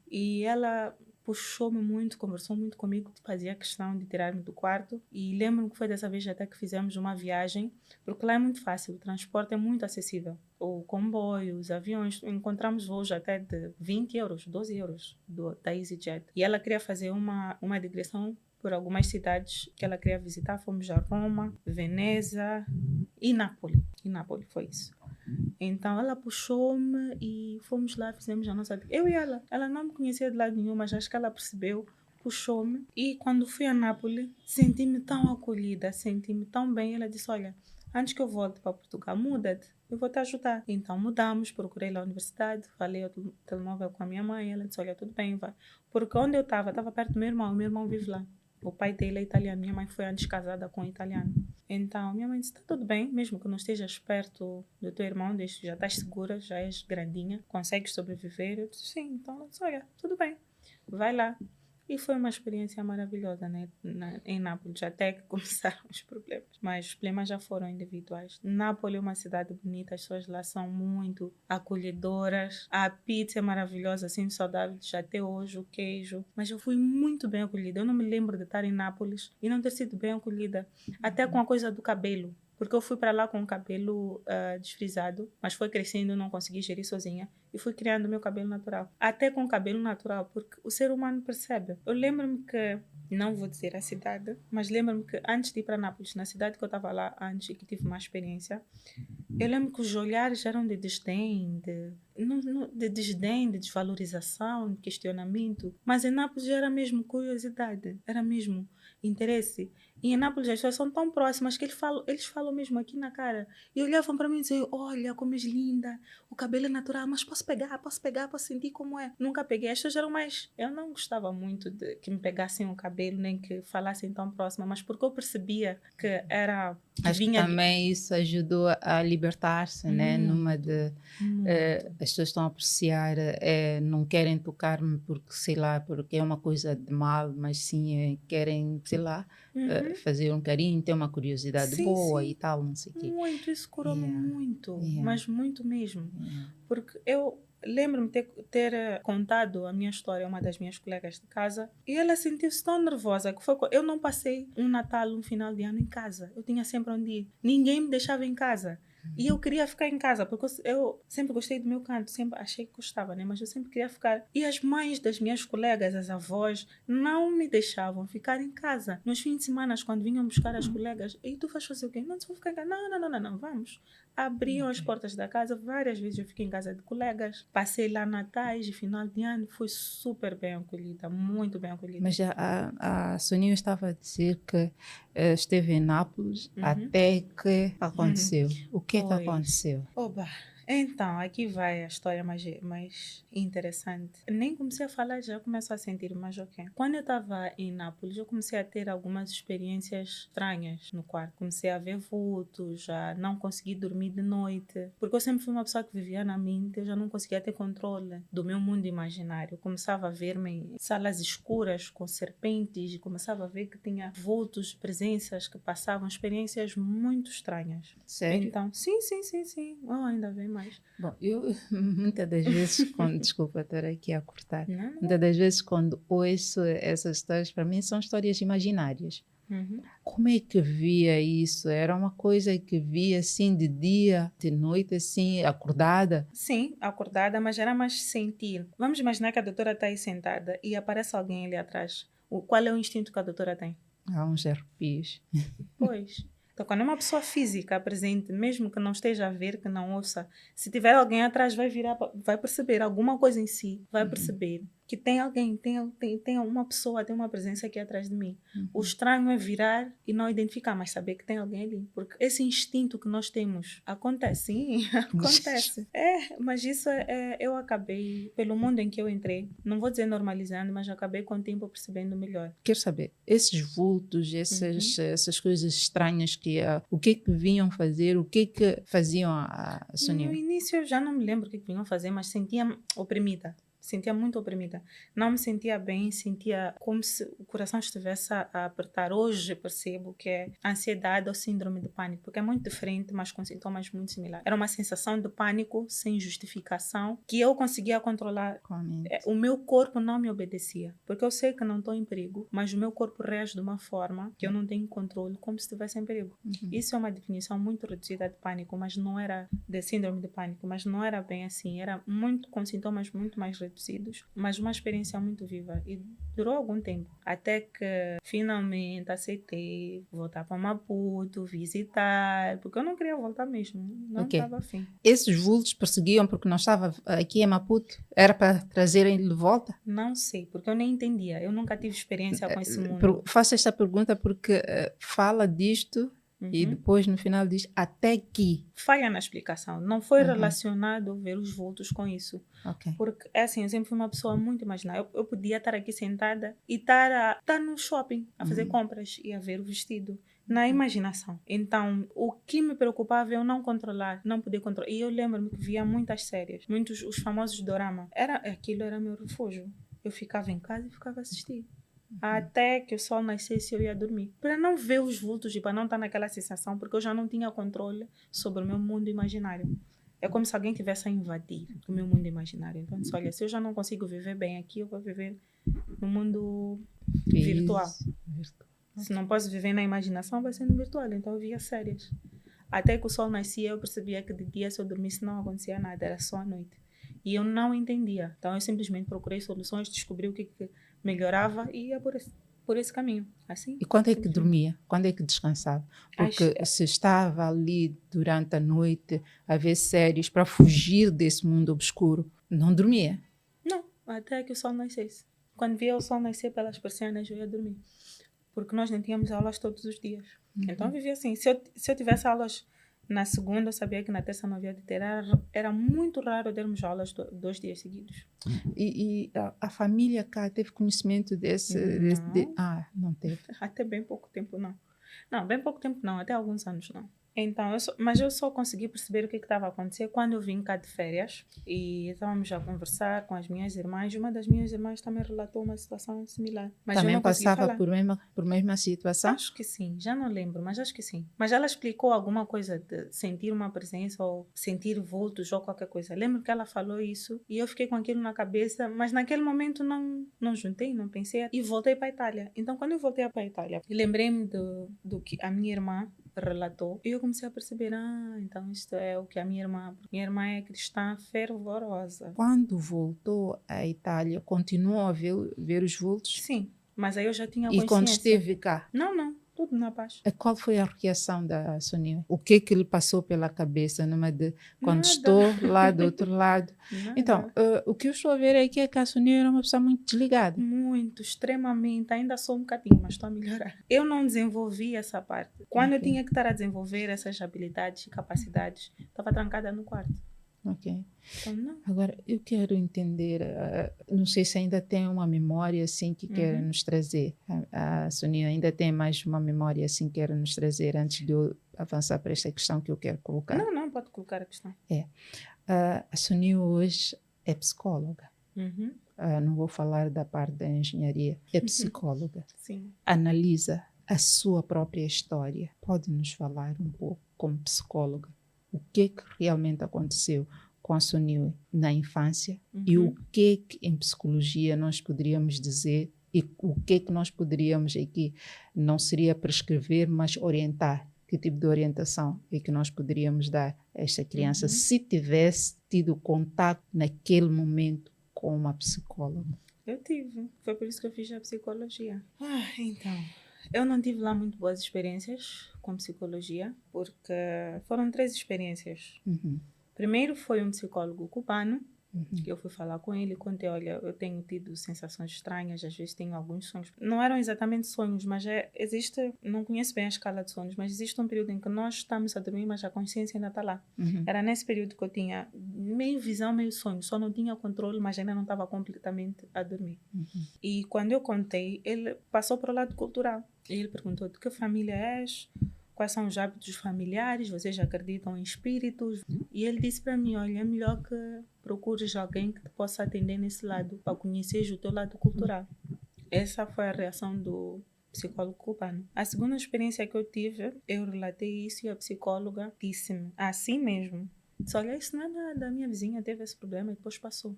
B: E ela puxou-me muito, conversou muito comigo, fazia questão de tirar-me do quarto, e lembro-me que foi dessa vez até que fizemos uma viagem, porque lá é muito fácil, o transporte é muito acessível, o comboio, os aviões, encontramos voos até de 20 euros, 12 euros da EasyJet, e ela queria fazer uma digressão por algumas cidades que ela queria visitar. Fomos a Roma, Veneza e Nápoles. E Nápoles foi isso. Então ela puxou-me e fomos lá, fizemos a nossa... Eu e ela. Ela não me conhecia de lado nenhum, mas acho que ela percebeu, puxou-me. E quando fui a Nápoles, senti-me tão acolhida, senti-me tão bem. Ela disse, olha, antes que eu volte para Portugal, muda-te, eu vou te ajudar. Então mudamos, procurei lá a universidade, falei ao telemóvel com a minha mãe. Ela disse, olha, tudo bem, vai. Porque onde eu estava perto do meu irmão vive lá. O pai dele é italiano, minha mãe foi antes casada com um italiano. Então, minha mãe disse, está tudo bem, mesmo que não estejas perto do teu irmão, já estás segura, já és grandinha, consegues sobreviver. Eu disse, sim, então ela disse, olha, tudo bem, vai lá. E foi uma experiência maravilhosa, né? Em Nápoles, até que começaram os problemas. Mas os problemas já foram individuais. Nápoles é uma cidade bonita, as pessoas lá são muito acolhedoras. A pizza é maravilhosa, assim, saudável até hoje, o queijo. Mas eu fui muito bem acolhida. Eu não me lembro de estar em Nápoles e não ter sido bem acolhida. Até com a coisa do cabelo. Porque eu fui para lá com o cabelo desfrisado, mas foi crescendo, não consegui gerir sozinha. E fui criando o meu cabelo natural. Até com o cabelo natural, porque o ser humano percebe. Eu lembro-me que, não vou dizer a cidade, mas lembro-me que antes de ir para Nápoles, na cidade que eu estava lá antes e que tive uma experiência, eu lembro que os olhares eram de desdém, de desvalorização, de questionamento. Mas em Nápoles era mesmo curiosidade, era mesmo interesse. E em Nápoles as pessoas são tão próximas que eles falam mesmo aqui na cara. E olhavam para mim e diziam, olha como és linda, o cabelo é natural, mas posso pegar, posso sentir como é. Nunca peguei. As pessoas eram mais... Eu não gostava muito de que me pegassem o cabelo, nem que falassem tão próxima, mas porque eu percebia que era...
A: Acho que também isso ajudou a libertar-se, né? Numa de... as pessoas estão a apreciar, não querem tocar-me porque, sei lá, porque é uma coisa de mal, mas sim querem, sei lá, fazer um carinho, ter uma curiosidade boa e tal, não sei o quê.
B: Muito, isso curou-me muito, mas muito mesmo. Porque eu lembro-me de ter contado a minha história a uma das minhas colegas de casa e ela sentiu-se tão nervosa que eu não passei um Natal, um final de ano em casa. Eu tinha sempre onde ir. Ninguém me deixava em casa. E eu queria ficar em casa, porque eu sempre gostei do meu canto, sempre achei que gostava, né? Mas eu sempre queria ficar. E as mães das minhas colegas, as avós, não me deixavam ficar em casa. Nos fins de semana, quando vinham buscar as colegas, e tu vais fazer o quê? Não, tu vou ficar em casa. Não, não, não, não, não, vamos. Abriam as portas da casa, várias vezes eu fiquei em casa de colegas. Passei lá natais e final de ano, fui super bem acolhida, muito bem acolhida.
A: Mas a Soninho estava a dizer que esteve em Nápoles até que aconteceu. O que é que
B: Pois.
A: aconteceu?
B: Oba! Então, aqui vai a história mais interessante. Nem comecei a falar, já começo a sentir mais ok. Quando eu estava em Nápoles, eu comecei a ter algumas experiências estranhas no quarto. Comecei a ver vultos, já não consegui dormir de noite. Porque eu sempre fui uma pessoa que vivia na mente, eu já não conseguia ter controle do meu mundo imaginário. Eu começava a ver-me em salas escuras com serpentes, e começava a ver que tinha vultos, presenças que passavam, experiências muito estranhas.
A: Sério?
B: Então, sim. Oh, ainda bem mais.
A: Bom, eu muitas das vezes, desculpa estar aqui a cortar,
B: Não.
A: muitas das vezes quando ouço essas histórias, para mim são histórias imaginárias.
B: Uhum.
A: Como é que via isso? Era uma coisa que via assim de dia, de noite, assim, acordada?
B: Sim, acordada, mas era mais sentir. Vamos imaginar que a doutora está aí sentada e aparece alguém ali atrás. Qual é o instinto que a doutora tem?
A: Há uns arrepios.
B: Pois. Então, quando é uma pessoa física presente, mesmo que não esteja a ver, que não ouça, se tiver alguém atrás, vai virar, vai perceber alguma coisa em si, vai perceber que tem alguém, tem uma pessoa, tem uma presença aqui atrás de mim. O estranho é virar e não identificar, mas saber que tem alguém ali. Porque esse instinto que nós temos acontece, sim, acontece. Mas isso eu acabei, pelo mundo em que eu entrei, não vou dizer normalizando, mas acabei com o tempo percebendo melhor.
A: Quero saber, esses vultos, essas coisas estranhas o que é que vinham fazer, o que é que faziam a Sonia?
B: No início eu já não me lembro o que vinham fazer, mas sentia oprimida. Sentia muito oprimida. Não me sentia bem, sentia como se o coração estivesse a apertar. Hoje percebo que é ansiedade ou síndrome de pânico, porque é muito diferente, mas com sintomas muito similares. Era uma sensação de pânico sem justificação que eu conseguia controlar. O meu corpo não me obedecia, porque eu sei que não estou em perigo, mas o meu corpo reage de uma forma que eu não tenho controle, como se estivesse em perigo. Isso é uma definição muito reduzida de pânico, mas não era de síndrome de pânico, mas não era bem assim. Era muito com sintomas muito mais reduzidos, mas uma experiência muito viva e durou algum tempo, até que finalmente aceitei voltar para Maputo, visitar, porque eu não queria voltar mesmo, não estava afim.
A: Esses vultos perseguiam porque não estava aqui em Maputo? Era para trazerem de volta?
B: Não sei, porque eu nem entendia, eu nunca tive experiência com esse mundo.
A: Faço esta pergunta porque fala disto e depois no final diz até que.
B: Falha na explicação. Não foi relacionado ver os vultos com isso. Porque, é assim, eu sempre fui uma pessoa muito imaginária. Eu podia estar aqui sentada e estar no shopping a fazer compras e a ver o vestido. Na imaginação. Então, o que me preocupava é eu não controlar, não poder controlar. E eu lembro-me que via muitas séries, muitos os famosos dorama. Aquilo era meu refúgio. Eu ficava em casa e ficava a assistir. Até que o sol nascesse eu ia dormir. Para não ver os vultos e para não estar naquela sensação, porque eu já não tinha controle sobre o meu mundo imaginário. É como se alguém tivesse a invadir o meu mundo imaginário. Então, disse, olha, se eu já não consigo viver bem aqui, eu vou viver no mundo virtual. Se não posso viver na imaginação, vai ser no virtual. Então, eu via séries. Até que o sol nascia, eu percebia que de dia, se eu dormisse, não acontecia nada. Era só a noite. E eu não entendia. Então, eu simplesmente procurei soluções, descobri o que melhorava e ia por esse caminho. Assim.
A: E quando é que dormia? Quando é que descansava? Porque se estava ali durante a noite a ver séries para fugir desse mundo obscuro, não dormia?
B: Não, até que o sol nascesse. Quando via o sol nascer pelas persianas, eu ia dormir. Porque nós nem tínhamos aulas todos os dias. Então, eu vivia assim. Se eu tivesse aulas na segunda, eu sabia que na terça não havia de ter. Era muito raro termos aulas 2 dias seguidos.
A: E a família cá teve conhecimento desse? Não teve.
B: Até bem pouco tempo, não. Não, bem pouco tempo não. Até alguns anos, não. Então, mas eu só consegui perceber o que estava a acontecer quando eu vim cá de férias e estávamos a conversar com as minhas irmãs e uma das minhas irmãs também relatou uma situação similar. Mas
A: também
B: eu não
A: passava por mesma situação?
B: Acho que sim, já não lembro, mas acho que sim. Mas ela explicou alguma coisa de sentir uma presença ou sentir vultos ou qualquer coisa. Lembro que ela falou isso e eu fiquei com aquilo na cabeça, mas naquele momento não juntei, não pensei e voltei para a Itália. Então, quando eu voltei para a Itália, lembrei-me do que a minha irmã relatou. E eu comecei a perceber, então isto é o que a minha irmã é cristã fervorosa.
A: Quando voltou à Itália, continuou a ver os vultos?
B: Sim, mas aí eu já tinha
A: E quando
B: consciência.
A: esteve cá?
B: Não, tudo na paz.
A: Qual foi a reação da Sonia? O que lhe passou pela cabeça quando
B: Nada.
A: estou lá do outro lado?
B: Nada.
A: Então, o que eu estou a ver aqui é que a Sonia era uma pessoa muito desligada.
B: Muito, extremamente. Ainda sou um bocadinho, mas estou a melhorar. Eu não desenvolvi essa parte. Quando eu tinha que estar a desenvolver essas habilidades e capacidades, estava trancada no quarto.
A: Ok.
B: Então, não.
A: Agora, eu quero entender, não sei se ainda tem uma memória assim que quer nos trazer. A Sonia ainda tem mais uma memória assim que quer nos trazer antes de eu avançar para esta questão que eu quero colocar.
B: Não, pode colocar a questão.
A: A Sonia hoje é psicóloga. Não vou falar da parte da engenharia. É psicóloga.
B: Sim.
A: Analisa a sua própria história. Pode nos falar um pouco, como psicóloga, o que realmente aconteceu com a Sonia na infância e o que em psicologia nós poderíamos dizer e o que nós poderíamos aqui, não seria prescrever, mas orientar. Que tipo de orientação é que nós poderíamos dar a esta criança se tivesse tido contato naquele momento com uma psicóloga?
B: Eu tive. Foi por isso que eu fiz a psicologia. Então, eu não tive lá muito boas experiências com psicologia, porque foram 3 experiências. Primeiro foi um psicólogo cubano, que eu fui falar com ele e contei, olha, eu tenho tido sensações estranhas, às vezes tenho alguns sonhos. Não eram exatamente sonhos, mas existe, não conheço bem a escala de sonhos, mas existe um período em que nós estamos a dormir, mas a consciência ainda está lá. Era nesse período que eu tinha meio visão, meio sonho, só não tinha controle, mas ainda não estava completamente a dormir. E quando eu contei, ele passou para o lado cultural. Ele perguntou, de que família és? Quais são os hábitos familiares? Vocês acreditam em espíritos? E ele disse para mim, olha, é melhor que procures alguém que te possa atender nesse lado, para conhecer o teu lado cultural. Essa foi a reação do psicólogo cubano. A segunda experiência que eu tive, eu relatei isso e a psicóloga disse-me, assim mesmo. Disse, olha, isso não é nada, a minha vizinha teve esse problema e depois passou.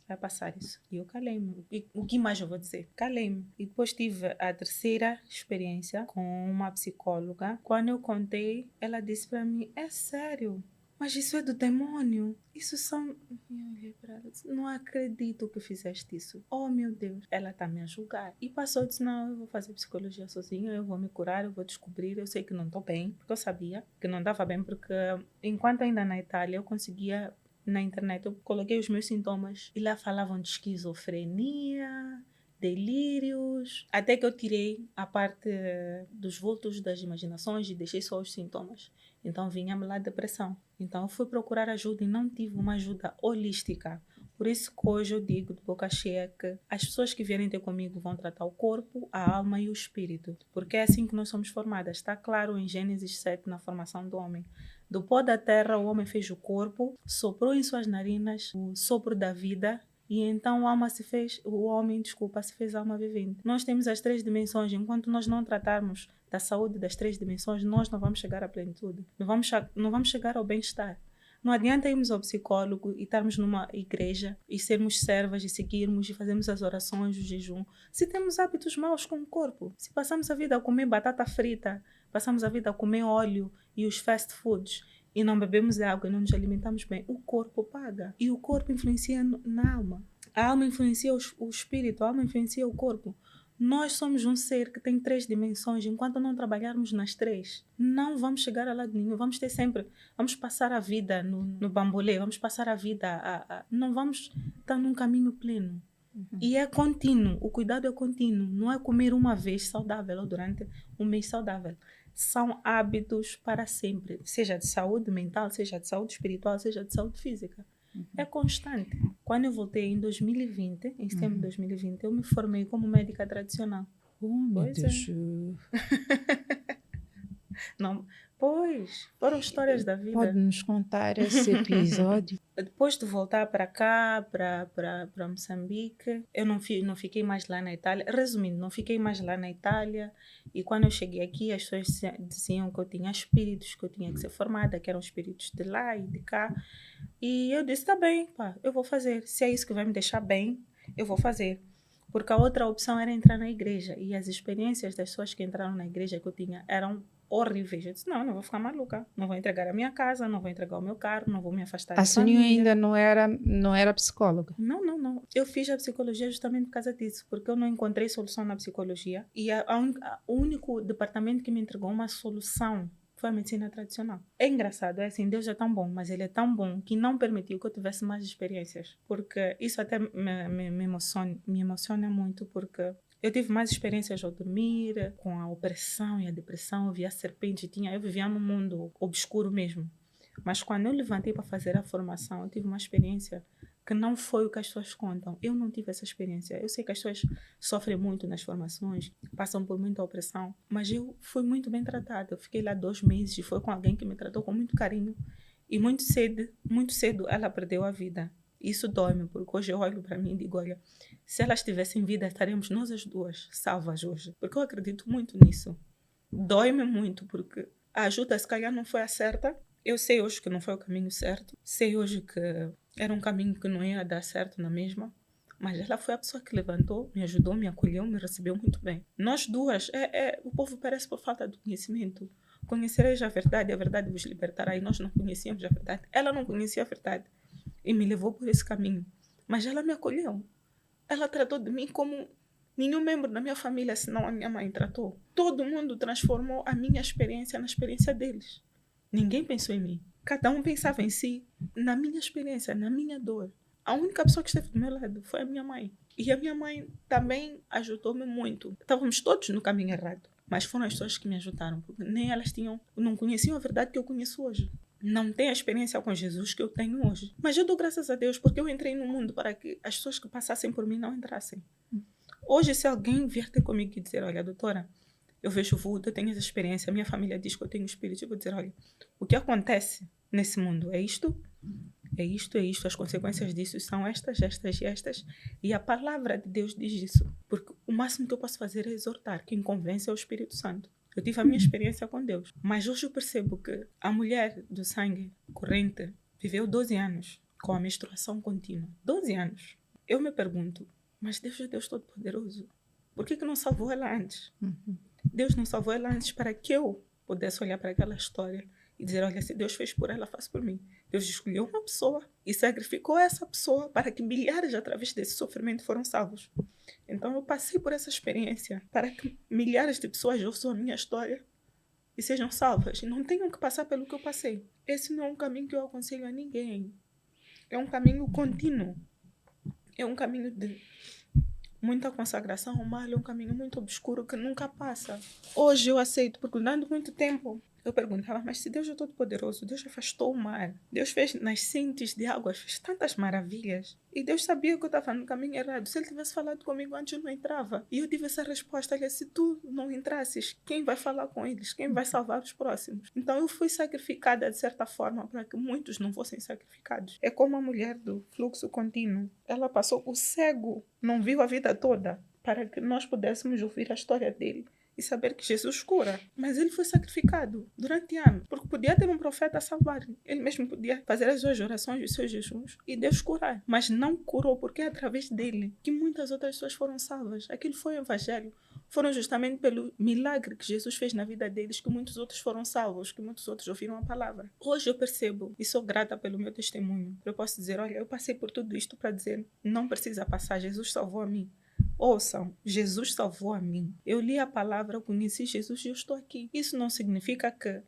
B: Vai passar isso. E eu calei-me. E o que mais eu vou dizer? Calei-me. E depois tive a terceira experiência com uma psicóloga. Quando eu contei, ela disse para mim, é sério? Mas isso é do demônio. Isso são... Eu olhei para ela e disse, não acredito que fizeste isso. Oh, meu Deus. Ela está me a julgar. E passou e disse, não, eu vou fazer psicologia sozinha, eu vou me curar, eu vou descobrir. Eu sei que não estou bem, porque eu sabia que não estava bem, porque enquanto ainda na Itália, eu conseguia... Na internet, eu coloquei os meus sintomas e lá falavam de esquizofrenia, delírios, até que eu tirei a parte dos vultos, das imaginações e deixei só os sintomas. Então vinha-me lá depressão. Então eu fui procurar ajuda e não tive uma ajuda holística. Por isso que hoje eu digo de boca cheia que as pessoas que vierem ter comigo vão tratar o corpo, a alma e o espírito. Porque é assim que nós somos formadas. Está claro em Gênesis 7, na formação do homem. Do pó da terra o homem fez o corpo, soprou em suas narinas o sopro da vida e então o homem se fez alma vivente. Nós temos as 3 dimensões, enquanto nós não tratarmos da saúde das 3 dimensões, nós não vamos chegar à plenitude, não vamos chegar ao bem-estar. Não adianta irmos ao psicólogo e estarmos numa igreja e sermos servas e seguirmos e fazermos as orações, o jejum, se temos hábitos maus com o corpo, se passamos a vida a comer batata frita, passamos a vida a comer óleo e os fast foods e não bebemos água e não nos alimentamos bem, o corpo paga. E o corpo influencia na alma. A alma influencia o espírito, a alma influencia o corpo. Nós somos um ser que tem 3 dimensões. Enquanto não trabalharmos nas 3, não vamos chegar a lado nenhum. Vamos passar a vida no bambolê, vamos passar a vida não vamos estar num caminho pleno. E é contínuo, o cuidado é contínuo. Não é comer uma vez saudável ou durante um mês saudável. São hábitos para sempre, seja de saúde mental, seja de saúde espiritual, seja de saúde física. É constante. Quando eu voltei em 2020, em setembro de 2020, eu me formei como médica tradicional.
A: Oh, meu Deus.
B: Não, pois, foram histórias da vida.
A: Pode nos contar esse episódio?
B: Depois de voltar para cá, para Moçambique, eu não fiquei mais lá na Itália. Resumindo, não fiquei mais lá na Itália. E quando eu cheguei aqui, as pessoas diziam que eu tinha espíritos, que eu tinha que ser formada, que eram espíritos de lá e de cá. E eu disse, tá bem, pá, eu vou fazer. Se é isso que vai me deixar bem, eu vou fazer. Porque a outra opção era entrar na igreja. E as experiências das pessoas que entraram na igreja que eu tinha eram horríveis. Eu disse, não vou ficar maluca. Não vou entregar a minha casa, não vou entregar o meu carro, não vou me afastar
A: A
B: da
A: Soninho
B: família.
A: ainda não era psicóloga?
B: Não. Eu fiz a psicologia justamente por causa disso, porque eu não encontrei solução na psicologia. E o único departamento que me entregou uma solução foi a medicina tradicional. É engraçado, é assim, Deus é tão bom, mas Ele é tão bom que não permitiu que eu tivesse mais experiências. Porque isso até me emociona muito, porque eu tive mais experiências ao dormir, com a opressão e a depressão, eu via serpente, eu vivia num mundo obscuro mesmo. Mas quando eu levantei para fazer a formação, eu tive uma experiência que não foi o que as pessoas contam. Eu não tive essa experiência. Eu sei que as pessoas sofrem muito nas formações, passam por muita opressão, mas eu fui muito bem tratada. Eu fiquei lá 2 meses e foi com alguém que me tratou com muito carinho. E muito cedo ela perdeu a vida. Isso dói-me, porque hoje eu olho para mim e digo, olha, se elas tivessem vida, estaríamos nós as duas salvas hoje. Porque eu acredito muito nisso. Dói-me muito, porque a ajuda se calhar não foi a certa. Eu sei hoje que não foi o caminho certo. Sei hoje que era um caminho que não ia dar certo na mesma. Mas ela foi a pessoa que levantou, me ajudou, me acolheu, me recebeu muito bem. Nós duas, o povo parece por falta de conhecimento. Conhecereis a verdade vos libertará. E nós não conhecíamos a verdade. Ela não conhecia a verdade e me levou por esse caminho. Mas ela me acolheu. Ela tratou de mim como nenhum membro da minha família, senão a minha mãe, tratou. Todo mundo transformou a minha experiência na experiência deles. Ninguém pensou em mim. Cada um pensava em si, na minha experiência, na minha dor. A única pessoa que esteve do meu lado foi a minha mãe. E a minha mãe também ajudou-me muito. Estávamos todos no caminho errado. Mas foram as pessoas que me ajudaram. Porque nem elas não conheciam a verdade que eu conheço hoje. Não têm a experiência com Jesus que eu tenho hoje. Mas eu dou graças a Deus porque eu entrei no mundo para que as pessoas que passassem por mim não entrassem. Hoje, se alguém vier ter comigo e dizer, olha, doutora, eu vejo vulto, eu tenho essa experiência, a minha família diz que eu tenho espírito, eu vou dizer, olha, o que acontece nesse mundo é isto, as consequências disso são estas, estas e estas, e a palavra de Deus diz isso, porque o máximo que eu posso fazer é exortar, quem convence é o Espírito Santo. Eu tive a minha experiência com Deus, mas hoje eu percebo que a mulher do sangue corrente viveu 12 anos com a menstruação contínua, 12 anos. Eu me pergunto, mas Deus é Deus Todo-Poderoso, por que não salvou ela antes? Deus não salvou ela antes para que eu pudesse olhar para aquela história e dizer, olha, se Deus fez por ela, faz por mim. Deus escolheu uma pessoa e sacrificou essa pessoa para que milhares, através desse sofrimento, foram salvos. Então eu passei por essa experiência para que milhares de pessoas ouçam a minha história e sejam salvas. E não tenham que passar pelo que eu passei. Esse não é um caminho que eu aconselho a ninguém. É um caminho contínuo. É um caminho de muita consagração ao mal, é um caminho muito obscuro que nunca passa. Hoje eu aceito, porque durante muito tempo eu perguntava, mas se Deus é todo poderoso, Deus afastou o mar, Deus fez nascentes de águas, fez tantas maravilhas, e Deus sabia que eu estava no caminho errado. Se Ele tivesse falado comigo antes, eu não entrava. E eu tive essa resposta, olha, se tu não entrasses, quem vai falar com eles? Quem vai salvar os próximos? Então eu fui sacrificada de certa forma para que muitos não fossem sacrificados. É como a mulher do fluxo contínuo. Ela passou, o cego não viu a vida toda para que nós pudéssemos ouvir a história dele e saber que Jesus cura. Mas ele foi sacrificado durante anos, porque podia ter um profeta a salvar. Ele mesmo podia fazer as suas orações, os seus jejuns e Deus curar. Mas não curou, porque é através dele que muitas outras pessoas foram salvas. Aquilo foi o evangelho. Foram justamente pelo milagre que Jesus fez na vida deles que muitos outros foram salvos, que muitos outros ouviram a palavra. Hoje eu percebo e sou grata pelo meu testemunho. Eu posso dizer, olha, eu passei por tudo isto para dizer, não precisa passar, Jesus salvou a mim. Ouçam, Jesus salvou a mim. Eu li a palavra, eu conheci Jesus e eu estou aqui. Isso não significa que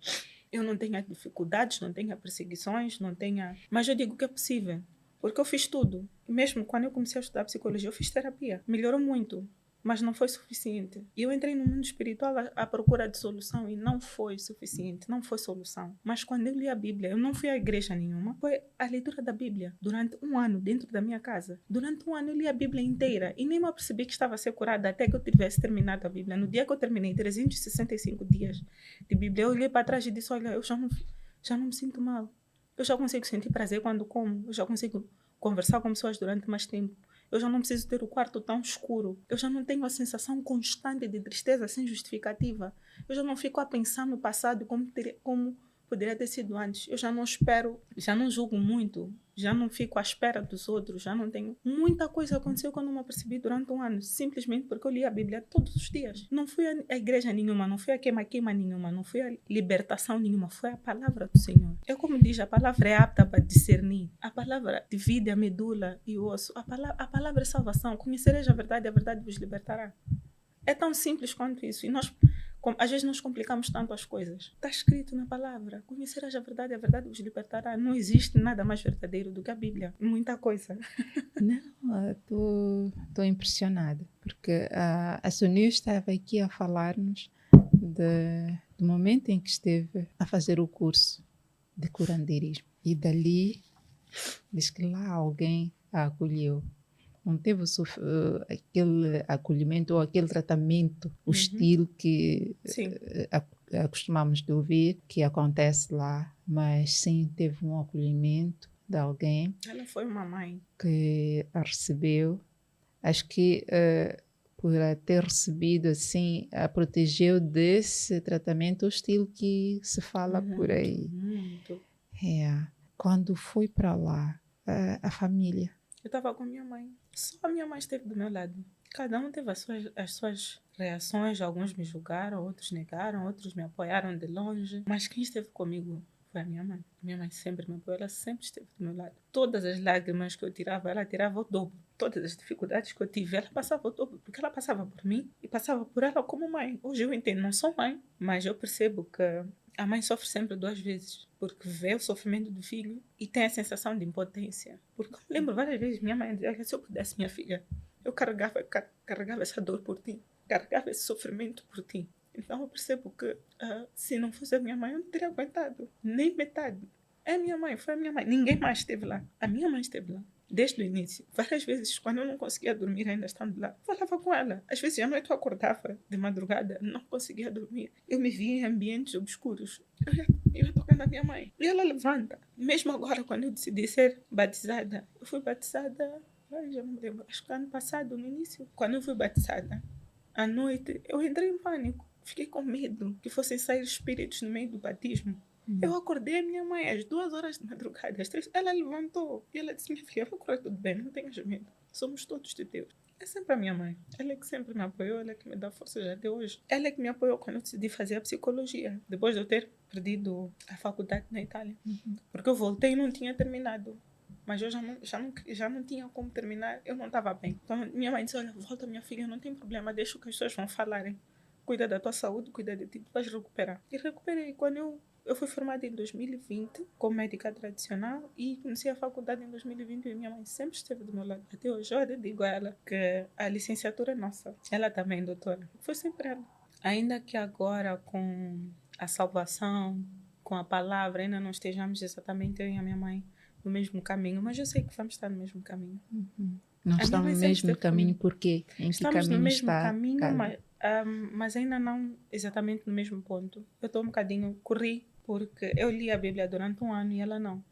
B: eu não tenha dificuldades, não tenha perseguições, não tenha... Mas eu digo que é possível, porque eu fiz tudo. E mesmo quando eu comecei a estudar psicologia, eu fiz terapia. Melhorou muito. Mas não foi suficiente. E eu entrei no mundo espiritual à procura de solução e não foi suficiente, não foi solução. Mas quando eu li a Bíblia, eu não fui à igreja nenhuma, foi a leitura da Bíblia durante 1 ano dentro da minha casa. Durante 1 ano eu li a Bíblia inteira e nem me apercebi que estava a ser curada até que eu tivesse terminado a Bíblia. No dia que eu terminei 365 dias de Bíblia, eu olhei para trás e disse, olha, eu já não me sinto mal. Eu já consigo sentir prazer quando como, eu já consigo conversar com pessoas durante mais tempo. Eu já não preciso ter o quarto tão escuro. Eu já não tenho a sensação constante de tristeza sem justificativa. Eu já não fico a pensar no passado como poderia ter sido antes. Eu já não espero, já não julgo muito. já não fico à espera dos outros, já não tenho... Muita coisa aconteceu quando eu me apercebi durante um ano, simplesmente porque eu li a Bíblia todos os dias. Não fui a igreja nenhuma, não fui a queima-queima nenhuma, não fui a libertação nenhuma, foi a palavra do Senhor. É como diz, a palavra é apta para discernir. A palavra divide a medula e o osso. A palavra é salvação. Conhecereis a verdade vos libertará. É tão simples quanto isso. E nós, às vezes, nos complicamos tanto as coisas. Está escrito na palavra. Conhecerás a verdade vos libertará. Não existe nada mais verdadeiro do que a Bíblia. Muita coisa.
A: Não, estou impressionada. Porque a Sonia estava aqui a falar-nos do momento em que esteve a fazer o curso de curandeirismo. E dali, diz que lá alguém a acolheu. Não teve aquele acolhimento ou aquele tratamento, o estilo que acostumamos de ouvir, que acontece lá, mas sim teve um acolhimento de alguém.
B: Ela foi uma mãe
A: que a recebeu. Acho que por a ter recebido assim, a protegeu desse tratamento hostil que se fala por aí.
B: Muito.
A: Quando fui para lá, a família.
B: Eu estava com a minha mãe. Só a minha mãe esteve do meu lado. Cada um teve as suas reações. Alguns me julgaram, outros negaram, outros me apoiaram de longe. Mas quem esteve comigo foi a minha mãe. Minha mãe sempre me apoiou, ela sempre esteve do meu lado. Todas as lágrimas que eu tirava, ela tirava o dobro. Todas as dificuldades que eu tive, ela passava o dobro. Porque ela passava por mim e passava por ela como mãe. Hoje eu entendo, não sou mãe, mas eu percebo que a mãe sofre sempre 2 vezes, porque vê o sofrimento do filho e tem a sensação de impotência. Porque eu lembro várias vezes minha mãe dizia que se eu pudesse, minha filha, eu carregava essa dor por ti, carregava esse sofrimento por ti. Então eu percebo que se não fosse a minha mãe, eu não teria aguentado nem metade. É minha mãe, foi a minha mãe. Ninguém mais esteve lá. A minha mãe esteve lá. Desde o início. Várias vezes, quando eu não conseguia dormir ainda estando lá, falava com ela. Às vezes à noite eu acordava de madrugada, não conseguia dormir. Eu me via em ambientes obscuros. Eu ia tocar na minha mãe. E ela levanta. Mesmo agora, quando eu decidi ser batizada, eu fui batizada, já não me lembro, acho que ano passado, no início. Quando eu fui batizada, à noite, eu entrei em pânico. Fiquei com medo que fossem sair espíritos no meio do batismo. Eu acordei a minha mãe às 2 horas de madrugada, às 3. Ela levantou e ela disse: minha filha, vai correr tudo bem, não tenhas medo. Somos todos de Deus. É sempre a minha mãe. Ela é que sempre me apoiou, ela é que me dá força já até hoje. Ela é que me apoiou quando eu decidi fazer a psicologia, depois de eu ter perdido a faculdade na Itália. Porque eu voltei e não tinha terminado. Mas eu já não tinha como terminar, eu não estava bem. Então minha mãe disse: olha, volta minha filha, não tem problema, deixa o que as pessoas vão falarem. Cuida da tua saúde, cuida de ti, tu vais recuperar. E recuperei. Quando eu fui formada em 2020 como médica tradicional e comecei a faculdade em 2020 e minha mãe sempre esteve do meu lado. Até hoje eu digo a ela que a licenciatura é nossa. Ela também é doutora. Foi sempre ela. Ainda que agora com a salvação, com a palavra, ainda não estejamos exatamente eu e a minha mãe no mesmo caminho, mas eu sei que vamos estar no mesmo caminho.
A: Não estão no mesmo caminho por quê?
B: Estamos no mesmo caminho, mas ainda não exatamente no mesmo ponto. Eu estou um bocadinho, corri, porque eu li a Bíblia durante um ano e ela não.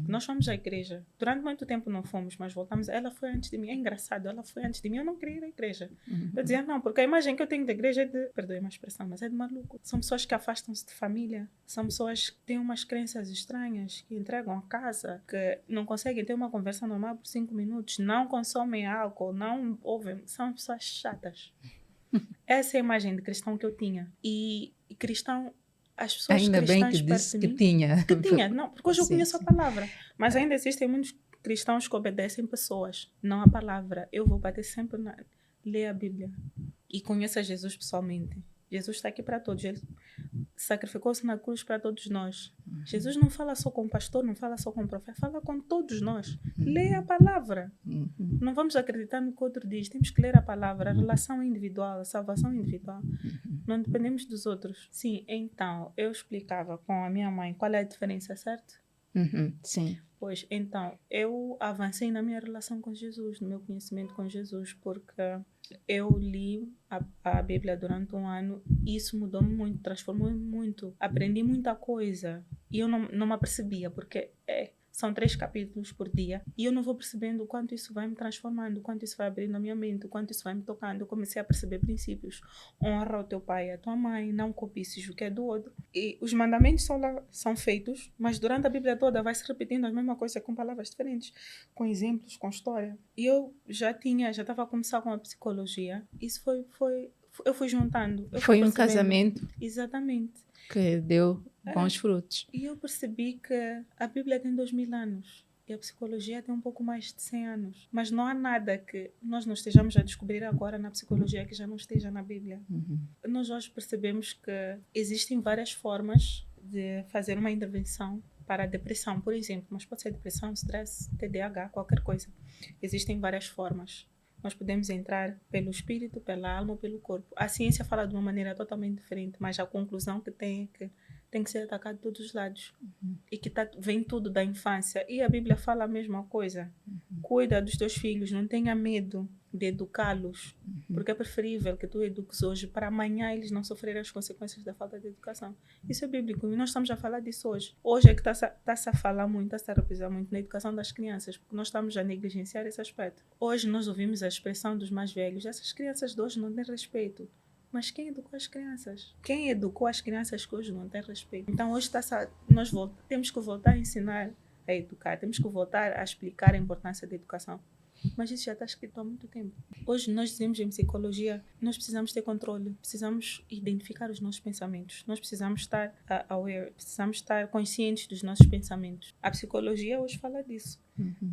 B: Nós fomos à igreja. Durante muito tempo não fomos, mas voltamos. Ela foi antes de mim. É engraçado, ela foi antes de mim. Eu não queria ir à igreja. Eu dizia, não, porque a imagem que eu tenho da igreja é de... Perdoe-me a expressão, mas é de maluco. São pessoas que afastam-se de família. São pessoas que têm umas crenças estranhas, que entregam a casa, que não conseguem ter uma conversa normal por 5 minutos, não consomem álcool, não ouvem. São pessoas chatas. Essa é a imagem de cristão que eu tinha. E cristão... As pessoas
A: ainda bem que disse que tinha.
B: Que tinha, não, porque hoje eu conheço a palavra. Mas ainda existem muitos cristãos que obedecem pessoas, não a palavra. Eu vou bater sempre na... Lê a Bíblia e conheça Jesus pessoalmente. Jesus está aqui para todos. Ele sacrificou-se na cruz para todos nós. Jesus não fala só com o pastor, não fala só com o profeta, fala com todos nós. Lê a palavra. Não vamos acreditar no que o outro diz. Temos que ler a palavra. A relação individual, a salvação individual. Não dependemos dos outros. Sim, então, eu explicava com a minha mãe qual é a diferença, certo?
A: Sim.
B: Pois, então, eu avancei na minha relação com Jesus, no meu conhecimento com Jesus, porque eu li a Bíblia durante um ano e isso mudou-me muito, transformou-me muito. Aprendi muita coisa e eu não me apercebia, porque São 3 capítulos por dia. E eu não vou percebendo o quanto isso vai me transformando, o quanto isso vai abrindo a minha mente, o quanto isso vai me tocando. Eu comecei a perceber princípios. Honra o teu pai e a tua mãe, não cobices o que é do outro. E os mandamentos são feitos, mas durante a Bíblia toda vai se repetindo a mesma coisa com palavras diferentes, com exemplos, com história. E eu já estava a começar com a psicologia. Isso eu fui juntando. Eu fui
A: Foi um
B: percebendo.
A: casamento
B: Exatamente.
A: que deu bons frutos.
B: E eu percebi que a Bíblia tem 2000 anos e a psicologia tem um pouco mais de 100 anos. Mas não há nada que nós não estejamos a descobrir agora na psicologia que já não esteja na Bíblia. Nós hoje percebemos que existem várias formas de fazer uma intervenção para a depressão, por exemplo. Mas pode ser depressão, stress, TDAH, qualquer coisa. Existem várias formas. Nós podemos entrar pelo espírito, pela alma ou pelo corpo. A ciência fala de uma maneira totalmente diferente, mas a conclusão que tem é que tem que ser atacado de todos os lados. E que vem tudo da infância. E a Bíblia fala a mesma coisa. Cuida dos teus filhos, não tenha medo de educá-los. Porque é preferível que tu eduques hoje para amanhã eles não sofrerem as consequências da falta de educação. Isso é bíblico e nós estamos a falar disso hoje. Hoje é que está-se a falar muito, está-se a repisar muito na educação das crianças, porque nós estamos a negligenciar esse aspecto. Hoje nós ouvimos a expressão dos mais velhos, essas crianças de hoje não têm respeito. Mas quem educou as crianças? Quem educou as crianças que hoje não têm respeito? Então hoje nós temos que voltar a ensinar a educar, temos que voltar a explicar a importância da educação. Mas isso já está escrito há muito tempo. Hoje nós dizemos em psicologia, nós precisamos ter controle, precisamos identificar os nossos pensamentos, nós precisamos estar aware, precisamos estar conscientes dos nossos pensamentos. A psicologia hoje fala disso,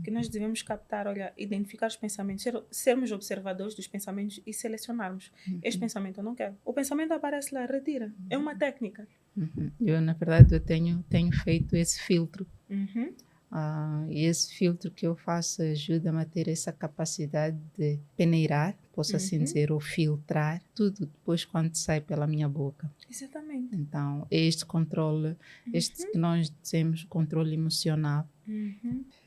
B: que nós devemos captar, identificar os pensamentos, sermos observadores dos pensamentos e selecionarmos. Este pensamento eu não quero. O pensamento aparece lá, retira. É uma técnica.
A: Eu, na verdade, eu tenho feito esse filtro. E esse filtro que eu faço ajuda-me a ter essa capacidade de peneirar, posso assim dizer, ou filtrar tudo depois quando sai pela minha boca.
B: Exatamente.
A: Então, este controle, este que nós dizemos controle emocional,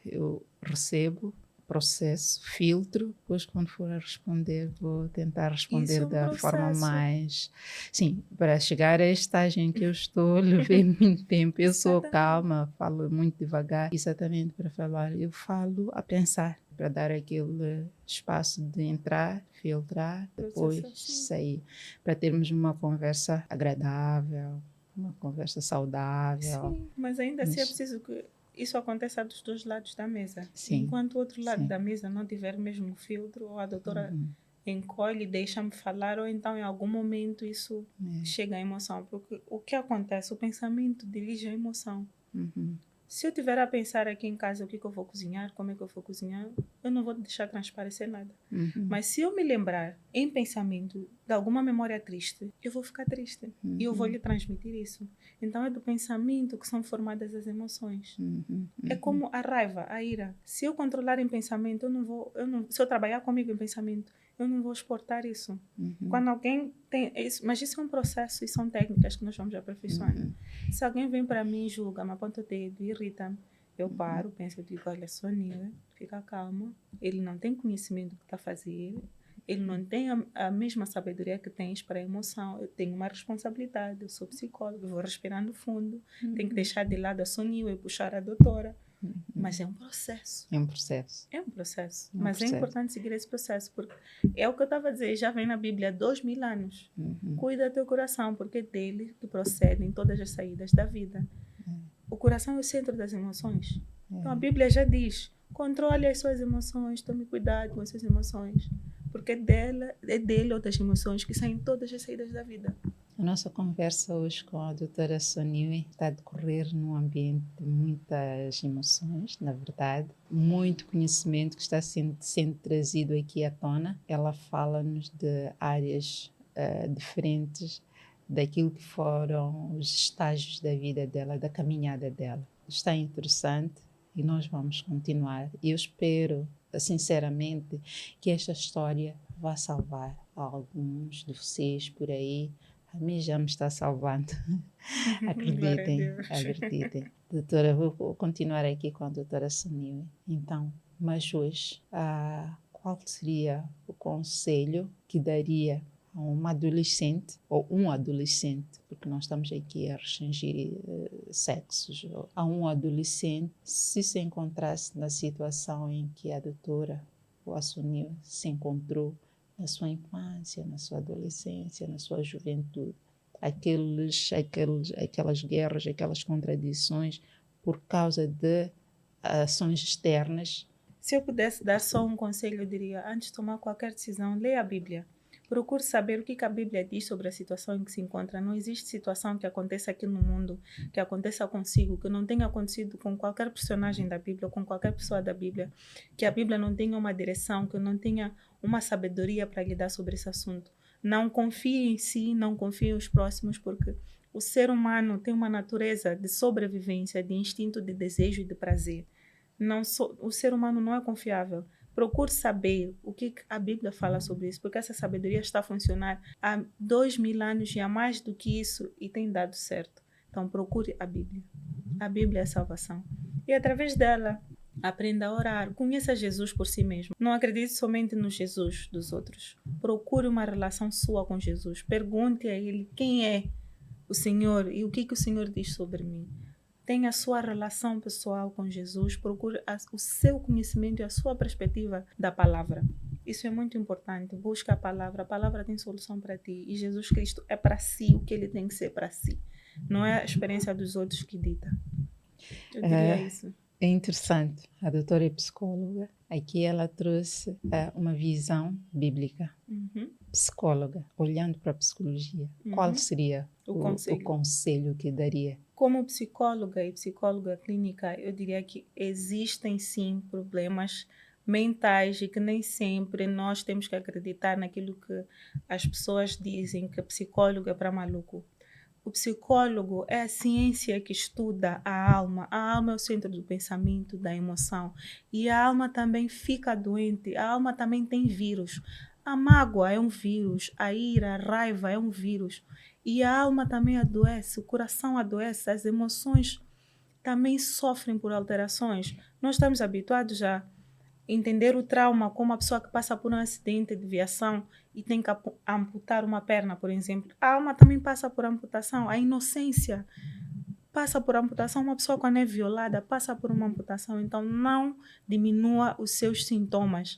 A: eu recebo, processo, filtro, depois quando for a responder, vou tentar responder da forma mais... Sim, para chegar a esta estágio em que eu estou, levei muito tempo, eu sou calma, falo muito devagar, exatamente para falar, eu falo a pensar, para dar aquele espaço de entrar, filtrar, depois sair, para termos uma conversa agradável, uma conversa saudável.
B: Sim, mas ainda assim é preciso que isso aconteça dos dois lados da mesa.
A: Sim.
B: Enquanto o outro lado da mesa não tiver mesmo filtro, ou a doutora encolhe, deixa-me falar, ou então em algum momento isso chega à emoção. Porque o que acontece? O pensamento dirige a emoção. Se eu estiver a pensar aqui em casa o que eu vou cozinhar, como é que eu vou cozinhar, eu não vou deixar transparecer nada. Mas se eu me lembrar em pensamento de alguma memória triste, eu vou ficar triste. E eu vou lhe transmitir isso. Então é do pensamento que são formadas as emoções. É como a raiva, a ira. Se eu controlar em pensamento, se eu trabalhar comigo em pensamento, eu não vou exportar isso. Quando alguém tem isso, mas isso é um processo e são técnicas que nós vamos aperfeiçoando. Se alguém vem para mim, julga, me aponta o dedo, irrita-me, eu paro, penso, eu digo, olha, Sonia, fica calma. Ele não tem conhecimento do que está a fazer. Ele não tem a mesma sabedoria que tens para a emoção. Eu tenho uma responsabilidade, eu sou psicóloga, eu vou respirando fundo. Tenho que deixar de lado a Sonia e puxar a doutora. Mas é um processo.
A: É um processo.
B: É um processo. Mas é importante seguir esse processo, porque é o que eu estava a dizer, já vem na Bíblia há 2000 anos. Cuida do teu coração, porque é dele que procedem todas as saídas da vida. O coração é o centro das emoções. Então a Bíblia já diz, controle as suas emoções, tome cuidado com as suas emoções, porque é dele ou das emoções que saem todas as saídas da vida.
A: A nossa conversa hoje com a doutora Sonia está a decorrer num ambiente de muitas emoções, na verdade, muito conhecimento que está sendo trazido aqui à tona. Ela fala-nos de áreas diferentes daquilo que foram os estágios da vida dela, da caminhada dela. Está interessante e nós vamos continuar. E eu espero, sinceramente, que esta história vá salvar alguns de vocês por aí. A mim já me está salvando. Acreditem. Doutora, vou continuar aqui com a doutora Sonia. Então, mas hoje, qual seria o conselho que daria a uma adolescente, ou um adolescente, porque nós estamos aqui a restringir sexos, a um adolescente, se encontrasse na situação em que a doutora ou a Sunil se encontrou na sua infância, na sua adolescência, na sua juventude, aquelas guerras, aquelas contradições por causa de ações externas.
B: Se eu pudesse dar só um conselho, eu diria, antes de tomar qualquer decisão, leia a Bíblia. Procure saber o que a Bíblia diz sobre a situação em que se encontra. Não existe situação que aconteça aqui no mundo, que aconteça consigo, que não tenha acontecido com qualquer personagem da Bíblia, ou com qualquer pessoa da Bíblia, que a Bíblia não tenha uma direção, que não tenha uma sabedoria para lidar sobre esse assunto. Não confie em si, não confie nos próximos, porque o ser humano tem uma natureza de sobrevivência, de instinto de desejo e de prazer. O ser humano não é confiável. Procure saber o que a Bíblia fala sobre isso, porque essa sabedoria está a funcionar há 2000 anos e há mais do que isso e tem dado certo. Então procure a Bíblia. A Bíblia é a salvação. E através dela, aprenda a orar. Conheça Jesus por si mesmo. Não acredite somente no Jesus dos outros. Procure uma relação sua com Jesus. Pergunte a Ele quem é o Senhor e o que o Senhor diz sobre mim. Tenha a sua relação pessoal com Jesus, procure o seu conhecimento e a sua perspectiva da palavra. Isso é muito importante. Busca a palavra tem solução para ti. E Jesus Cristo é para si o que ele tem que ser para si. Não é a experiência dos outros que dita. Eu diria isso.
A: É interessante. A doutora é psicóloga. Aqui ela trouxe uma visão bíblica. Psicóloga, olhando para a psicologia. Qual seria o conselho que daria?
B: Como psicóloga e psicóloga clínica, eu diria que existem sim problemas mentais e que nem sempre nós temos que acreditar naquilo que as pessoas dizem, que psicólogo é para maluco. O psicólogo é a ciência que estuda a alma. A alma é o centro do pensamento, da emoção. E a alma também fica doente. A alma também tem vírus. A mágoa é um vírus. A ira, a raiva é um vírus. E a alma também adoece. O coração adoece. As emoções também sofrem por alterações. Nós estamos habituados a entender o trauma como a pessoa que passa por um acidente de viação e tem que amputar uma perna, por exemplo. A alma também passa por amputação. A inocência passa por amputação. Uma pessoa quando é violada passa por uma amputação. Então não diminua os seus sintomas.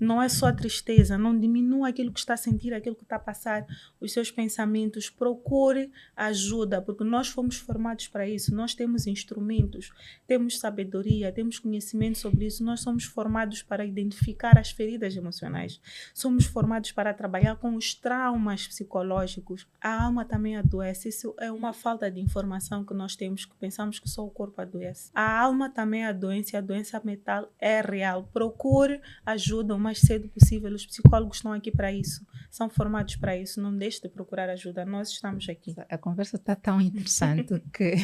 B: Não é só tristeza, não diminua aquilo que está a sentir, aquilo que está a passar, os seus pensamentos. Procure ajuda, porque nós fomos formados para isso. Nós temos instrumentos, temos sabedoria, temos conhecimento sobre isso. Nós somos formados para identificar as feridas emocionais. Somos formados para trabalhar com os traumas psicológicos. A alma também adoece. Isso é uma falta de informação que nós temos, que pensamos que só o corpo adoece. A alma também adoece, a doença mental é real. Procure ajuda o mais cedo possível. Os psicólogos estão aqui para isso, são formados para isso. Não deixe de procurar ajuda, nós estamos aqui.
A: A conversa está tão interessante que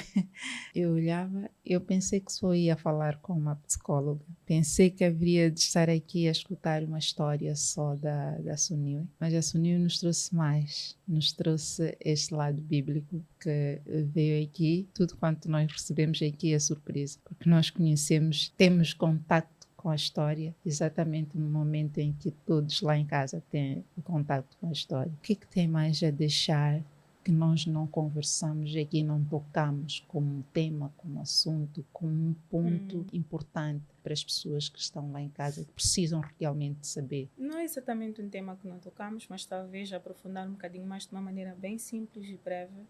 A: eu olhava, eu pensei que só ia falar com uma psicóloga, pensei que haveria de estar aqui a escutar uma história só da Sunil, mas a Sunil nos trouxe mais, nos trouxe este lado bíblico que veio aqui. Tudo quanto nós recebemos aqui é surpresa, porque nós conhecemos, temos contato com a história, exatamente no momento em que todos lá em casa têm contato com a história. O que tem mais a deixar que nós não conversamos aqui, não tocamos como um tema, como assunto, como um ponto importante para as pessoas que estão lá em casa, que precisam realmente saber?
B: Não é exatamente um tema que não tocamos, mas talvez aprofundar um bocadinho mais de uma maneira bem simples e breve,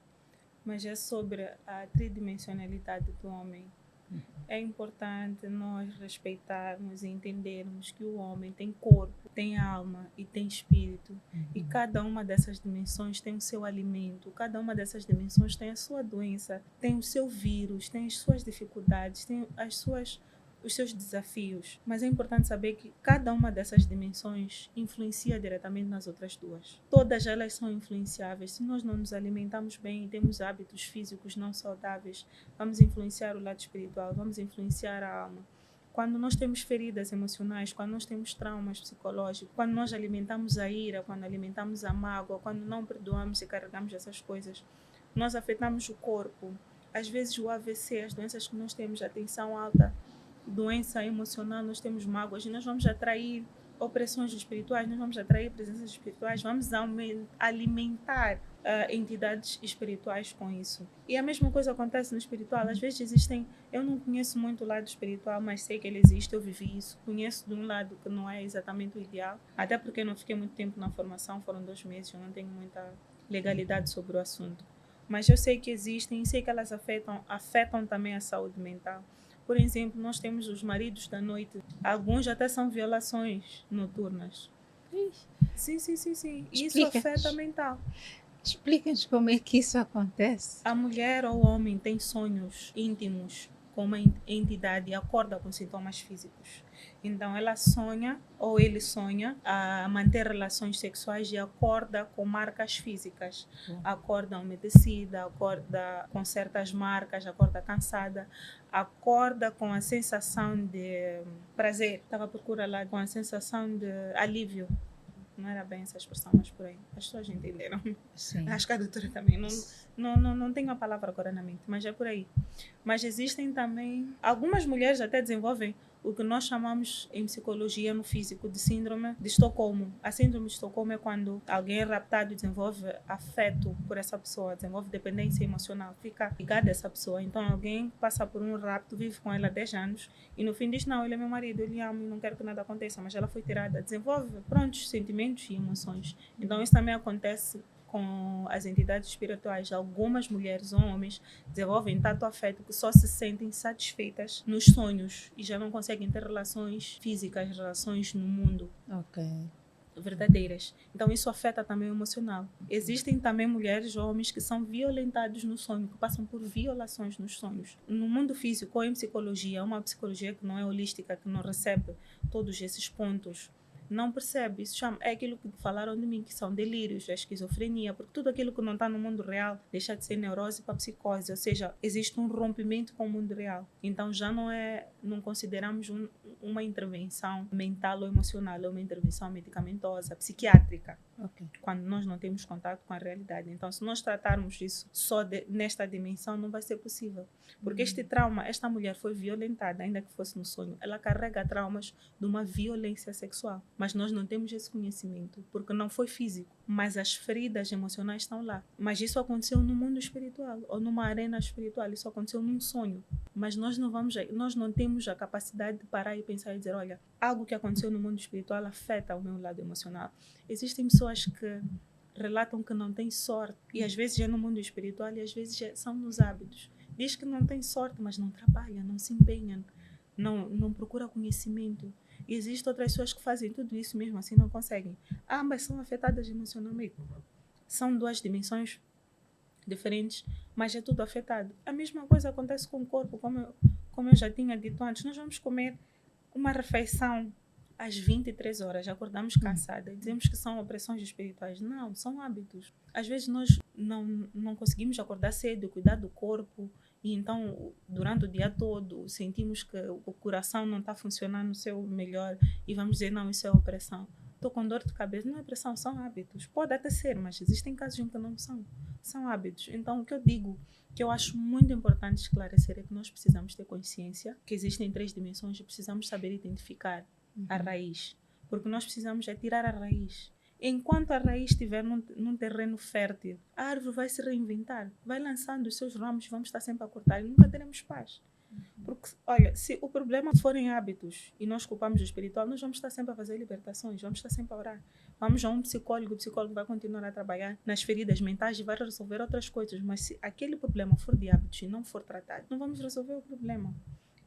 B: mas é sobre a tridimensionalidade do homem. É importante nós respeitarmos e entendermos que o homem tem corpo, tem alma e tem espírito. E cada uma dessas dimensões tem o seu alimento, cada uma dessas dimensões tem a sua doença, tem o seu vírus, tem as suas dificuldades, tem os seus desafios. Mas é importante saber que cada uma dessas dimensões influencia diretamente nas outras duas. Todas elas são influenciáveis. Se nós não nos alimentamos bem e temos hábitos físicos não saudáveis, vamos influenciar o lado espiritual, vamos influenciar a alma. Quando nós temos feridas emocionais, quando nós temos traumas psicológicos, quando nós alimentamos a ira, quando alimentamos a mágoa, quando não perdoamos e carregamos essas coisas, nós afetamos o corpo. Às vezes o AVC, as doenças que nós temos, a tensão alta, doença emocional, nós temos mágoas e nós vamos atrair opressões espirituais, nós vamos atrair presenças espirituais, vamos alimentar entidades espirituais com isso. E a mesma coisa acontece no espiritual. Às vezes existem, eu não conheço muito o lado espiritual, mas sei que ele existe, eu vivi isso. Conheço de um lado que não é exatamente o ideal, até porque eu não fiquei muito tempo na formação, foram 2 meses, eu não tenho muita legalidade sobre o assunto. Mas eu sei que existem e sei que elas afetam também a saúde mental. Por exemplo, nós temos os maridos da noite. Alguns até são violações noturnas. Sim, sim, sim, sim. Isso afeta a mental.
A: Explica-nos como é que isso acontece.
B: A mulher ou o homem tem sonhos íntimos com uma entidade e acorda com sintomas físicos. Então ela sonha ou ele sonha a manter relações sexuais e acorda com marcas físicas. Acorda umedecida, acorda com certas marcas, acorda cansada, acorda com a sensação de prazer. Estava à procura lá com a sensação de alívio. Não era bem essa expressão, mas por aí. As pessoas entenderam.
A: Sim.
B: Acho que a doutora também. Não tenho a palavra agora na mente, mas é por aí. Mas existem também... Algumas mulheres até desenvolvem o que nós chamamos em psicologia, no físico, de síndrome de Estocolmo. A síndrome de Estocolmo é quando alguém é raptado e desenvolve afeto por essa pessoa, desenvolve dependência emocional, fica ligado a essa pessoa. Então alguém passa por um rapto, vive com ela 10 anos e no fim diz, não, ele é meu marido, eu lhe amo e não quero que nada aconteça, mas ela foi tirada, desenvolve prontos sentimentos e emoções. Então isso também acontece com as entidades espirituais. Algumas mulheres ou homens desenvolvem tanto afeto que só se sentem satisfeitas nos sonhos e já não conseguem ter relações físicas, relações no mundo. Verdadeiras. Então isso afeta também o emocional. Existem também mulheres ou homens que são violentados no sonho, que passam por violações nos sonhos. No mundo físico ou em psicologia, uma psicologia que não é holística, que não recebe todos esses pontos, não percebe. Isso é aquilo que falaram de mim, que são delírios, a esquizofrenia, porque tudo aquilo que não está no mundo real deixa de ser neurose para psicose, ou seja, existe um rompimento com o mundo real. Então já não consideramos uma intervenção mental ou emocional, é uma intervenção medicamentosa, psiquiátrica, quando nós não temos contato com a realidade. Então se nós tratarmos isso só nesta dimensão, não vai ser possível, porque este trauma, esta mulher foi violentada, ainda que fosse no sonho, ela carrega traumas de uma violência sexual. Mas nós não temos esse conhecimento, porque não foi físico, mas as feridas emocionais estão lá. Mas isso aconteceu no mundo espiritual, ou numa arena espiritual, isso aconteceu num sonho. Mas nós não temos a capacidade de parar e pensar e dizer, olha, algo que aconteceu no mundo espiritual afeta o meu lado emocional. Existem pessoas que relatam que não têm sorte, e às vezes é no mundo espiritual e às vezes são nos hábitos. Diz que não tem sorte, mas não trabalha, não se empenha, não procura conhecimento. E existem outras pessoas que fazem tudo isso mesmo assim, não conseguem. Ambas são afetadas emocionalmente. São 2 dimensões diferentes, mas é tudo afetado. A mesma coisa acontece com o corpo, como eu já tinha dito antes. Nós vamos comer uma refeição às 23 horas, acordamos cansada e dizemos que são opressões espirituais. Não, são hábitos. Às vezes nós não conseguimos acordar cedo, cuidar do corpo, e então durante o dia todo sentimos que o coração não está funcionando no seu melhor e vamos dizer, não, isso é opressão. Estou com dor de cabeça, não é opressão, são hábitos. Pode até ser, mas existem casos em que não são hábitos. Então o que eu digo, que eu acho muito importante esclarecer, é que nós precisamos ter consciência que existem 3 dimensões e precisamos saber identificar a raiz, porque nós precisamos tirar a raiz. Enquanto a raiz estiver num terreno fértil, a árvore vai se reinventar, vai lançando os seus ramos, vamos estar sempre a cortar e nunca teremos paz. Porque, olha, se o problema forem hábitos e nós culpamos o espiritual, nós vamos estar sempre a fazer libertações, vamos estar sempre a orar. Vamos a um psicólogo, o psicólogo vai continuar a trabalhar nas feridas mentais e vai resolver outras coisas, mas se aquele problema for de hábitos e não for tratado, não vamos resolver o problema.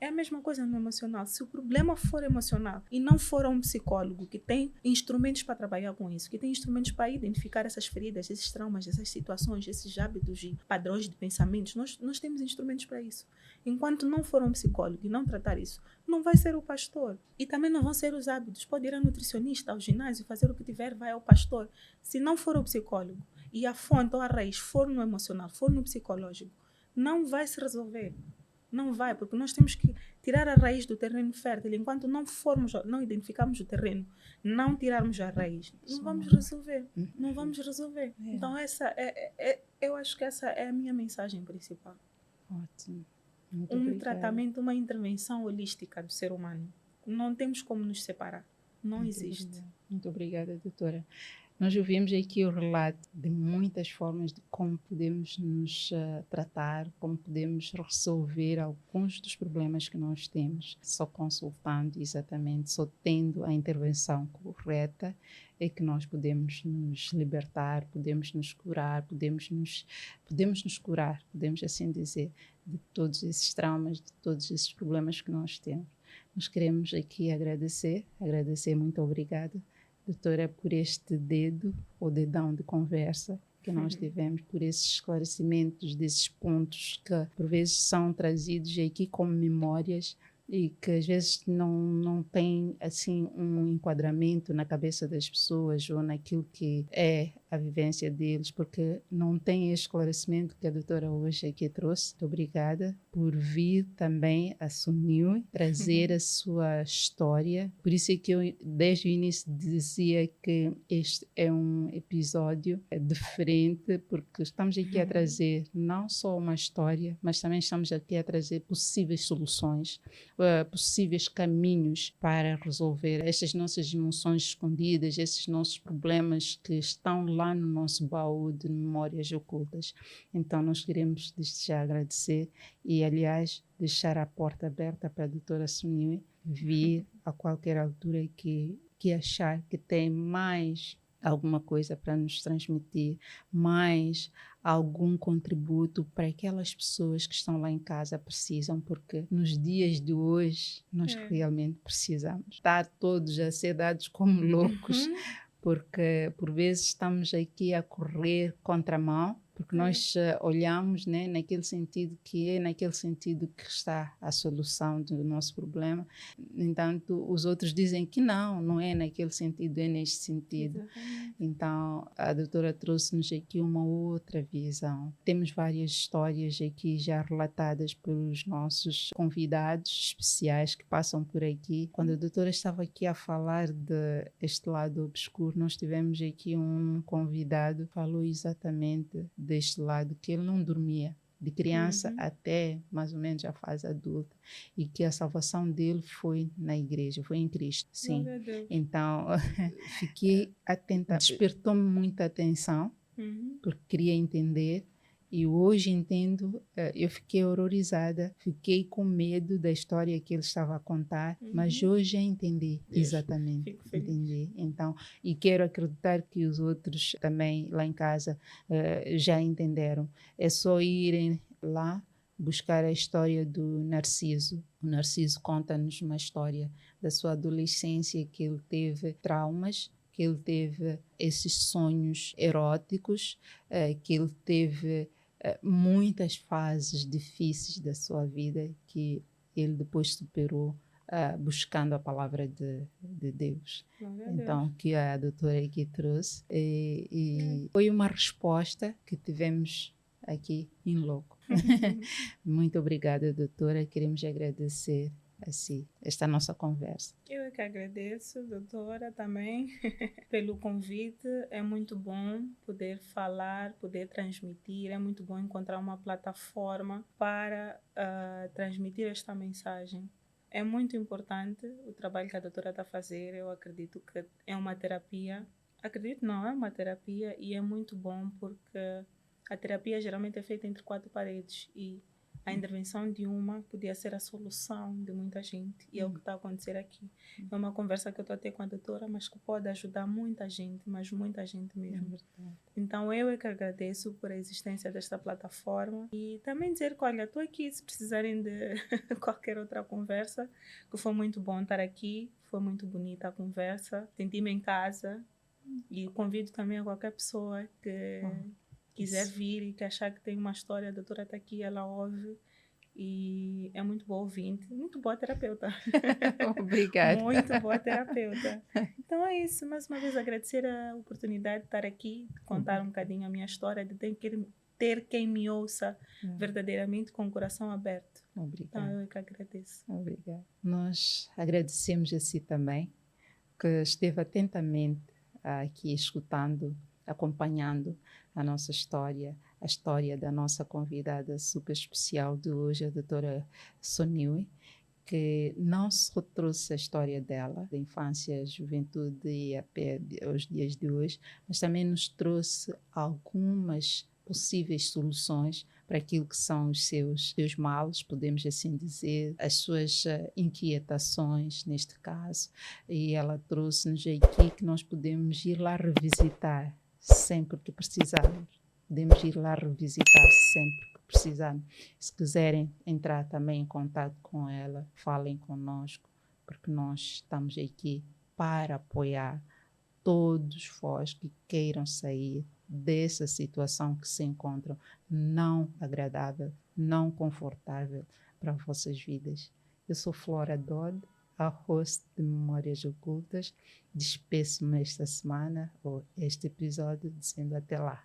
B: É a mesma coisa no emocional. Se o problema for emocional e não for um psicólogo que tem instrumentos para trabalhar com isso, que tem instrumentos para identificar essas feridas, esses traumas, essas situações, esses hábitos e padrões de pensamentos, nós temos instrumentos para isso. Enquanto não for um psicólogo e não tratar isso, não vai ser o pastor. E também não vão ser os hábitos. Pode ir ao nutricionista, ao ginásio, fazer o que tiver, vai ao pastor. Se não for o psicólogo e a fonte ou a raiz for no emocional, for no psicológico, não vai se resolver. Não vai, porque nós temos que tirar a raiz do terreno fértil. Enquanto não identificarmos o terreno, não tirarmos a raiz, não vamos resolver. Não vamos resolver. Então eu acho que essa é a minha mensagem principal.
A: Ótimo. Muito obrigada.
B: Tratamento, uma intervenção holística do ser humano. Não temos como nos separar. Não
A: Muito
B: existe.
A: obrigada. Muito obrigada, doutora. Nós ouvimos aqui o relato de muitas formas de como podemos nos tratar, como podemos resolver alguns dos problemas que nós temos, só consultando exatamente, só tendo a intervenção correta, é que nós podemos nos libertar, podemos nos curar, podemos nos curar, podemos assim dizer, de todos esses traumas, de todos esses problemas que nós temos. Nós queremos aqui agradecer, muito obrigada, doutora, por este dedo ou dedão de conversa que nós tivemos, por esses esclarecimentos desses pontos que por vezes são trazidos aqui como memórias e que às vezes não tem assim um enquadramento na cabeça das pessoas ou naquilo que é a vivência deles, porque não tem esse esclarecimento que a doutora hoje aqui trouxe. Muito obrigada por vir também a Suniu trazer a sua história. Por isso é que eu desde o início dizia que este é um episódio diferente, porque estamos aqui a trazer não só uma história, mas também estamos aqui a trazer possíveis soluções, possíveis caminhos para resolver estas nossas emoções escondidas, esses nossos problemas que estão lá no nosso baú de memórias ocultas. Então nós queremos desde já agradecer e, aliás, deixar a porta aberta para a doutora Suniu vir a qualquer altura que achar que tem mais alguma coisa para nos transmitir, mais algum contributo para aquelas pessoas que estão lá em casa precisam, porque nos dias de hoje nós realmente precisamos estar todos a ser dados como loucos, porque por vezes estamos aqui a correr contramão, porque nós olhamos, né, naquele sentido que é naquele sentido que está a solução do nosso problema. No entanto, os outros dizem que não é naquele sentido, é neste sentido.
B: Exatamente.
A: Então, a doutora trouxe-nos aqui uma outra visão. Temos várias histórias aqui já relatadas pelos nossos convidados especiais que passam por aqui. Quando a doutora estava aqui a falar deste lado obscuro, nós tivemos aqui um convidado que falou exatamente deste lado, que ele não dormia de criança até mais ou menos a fase adulta, e que a salvação dele foi na igreja, foi em Cristo, sim. Então, fiquei atenta, despertou-me muita atenção, porque queria entender, e hoje entendo. Eu fiquei horrorizada, fiquei com medo da história que ele estava a contar, mas hoje já entendi exatamente, entendi. Então, e quero acreditar que os outros também lá em casa já entenderam. É só irem lá buscar a história do Narciso. O Narciso conta-nos uma história da sua adolescência, que ele teve traumas, que ele teve esses sonhos eróticos, que ele teve muitas fases difíceis da sua vida que ele depois superou buscando a palavra de Deus. Então, que a doutora aqui trouxe. E foi uma resposta que tivemos aqui em loco. Muito obrigada, doutora. Queremos agradecer assim, esta nossa conversa.
B: Eu é que agradeço, doutora, também pelo convite. É muito bom poder falar, poder transmitir. É muito bom encontrar uma plataforma para transmitir esta mensagem. É muito importante o trabalho que a doutora está a fazer. Eu acredito que é uma terapia. Acredito não, é uma terapia, e é muito bom porque a terapia geralmente é feita entre quatro paredes e a intervenção de uma podia ser a solução de muita gente, e é o que está a acontecer aqui. É uma conversa que eu estou a ter com a doutora, mas que pode ajudar muita gente, mas muita gente mesmo. Então eu é que agradeço por a existência desta plataforma, e também dizer que, olha, estou aqui se precisarem de qualquer outra conversa, que foi muito bom estar aqui, foi muito bonita a conversa, senti-me em casa, e convido também a qualquer pessoa que quiser vir e que achar que tem uma história, a doutora está aqui, ela ouve, e é muito boa ouvinte, muito boa terapeuta.
A: Obrigada.
B: Muito boa terapeuta. Então é isso, mais uma vez agradecer a oportunidade de estar aqui, de contar um bocadinho a minha história, de ter quem me ouça verdadeiramente com o coração aberto.
A: Obrigada.
B: Então eu que agradeço.
A: Obrigada. Nós agradecemos a si também, que esteve atentamente aqui escutando, acompanhando a nossa história, a história da nossa convidada super especial de hoje, a doutora Suniu, que não só trouxe a história dela, da infância, juventude e até os dias de hoje, mas também nos trouxe algumas possíveis soluções para aquilo que são os seus males, podemos assim dizer, as suas inquietações, neste caso, e ela trouxe-nos aqui que nós podemos ir lá revisitar sempre que precisarmos. Podemos ir lá revisitar sempre que precisarmos. Se quiserem entrar também em contato com ela, falem conosco, porque nós estamos aqui para apoiar todos vós que queiram sair dessa situação que se encontram não agradável, não confortável para vossas vidas. Eu sou Flora Dodd, a host de Memórias Ocultas. Despeço-me esta semana, ou este episódio, dizendo até lá.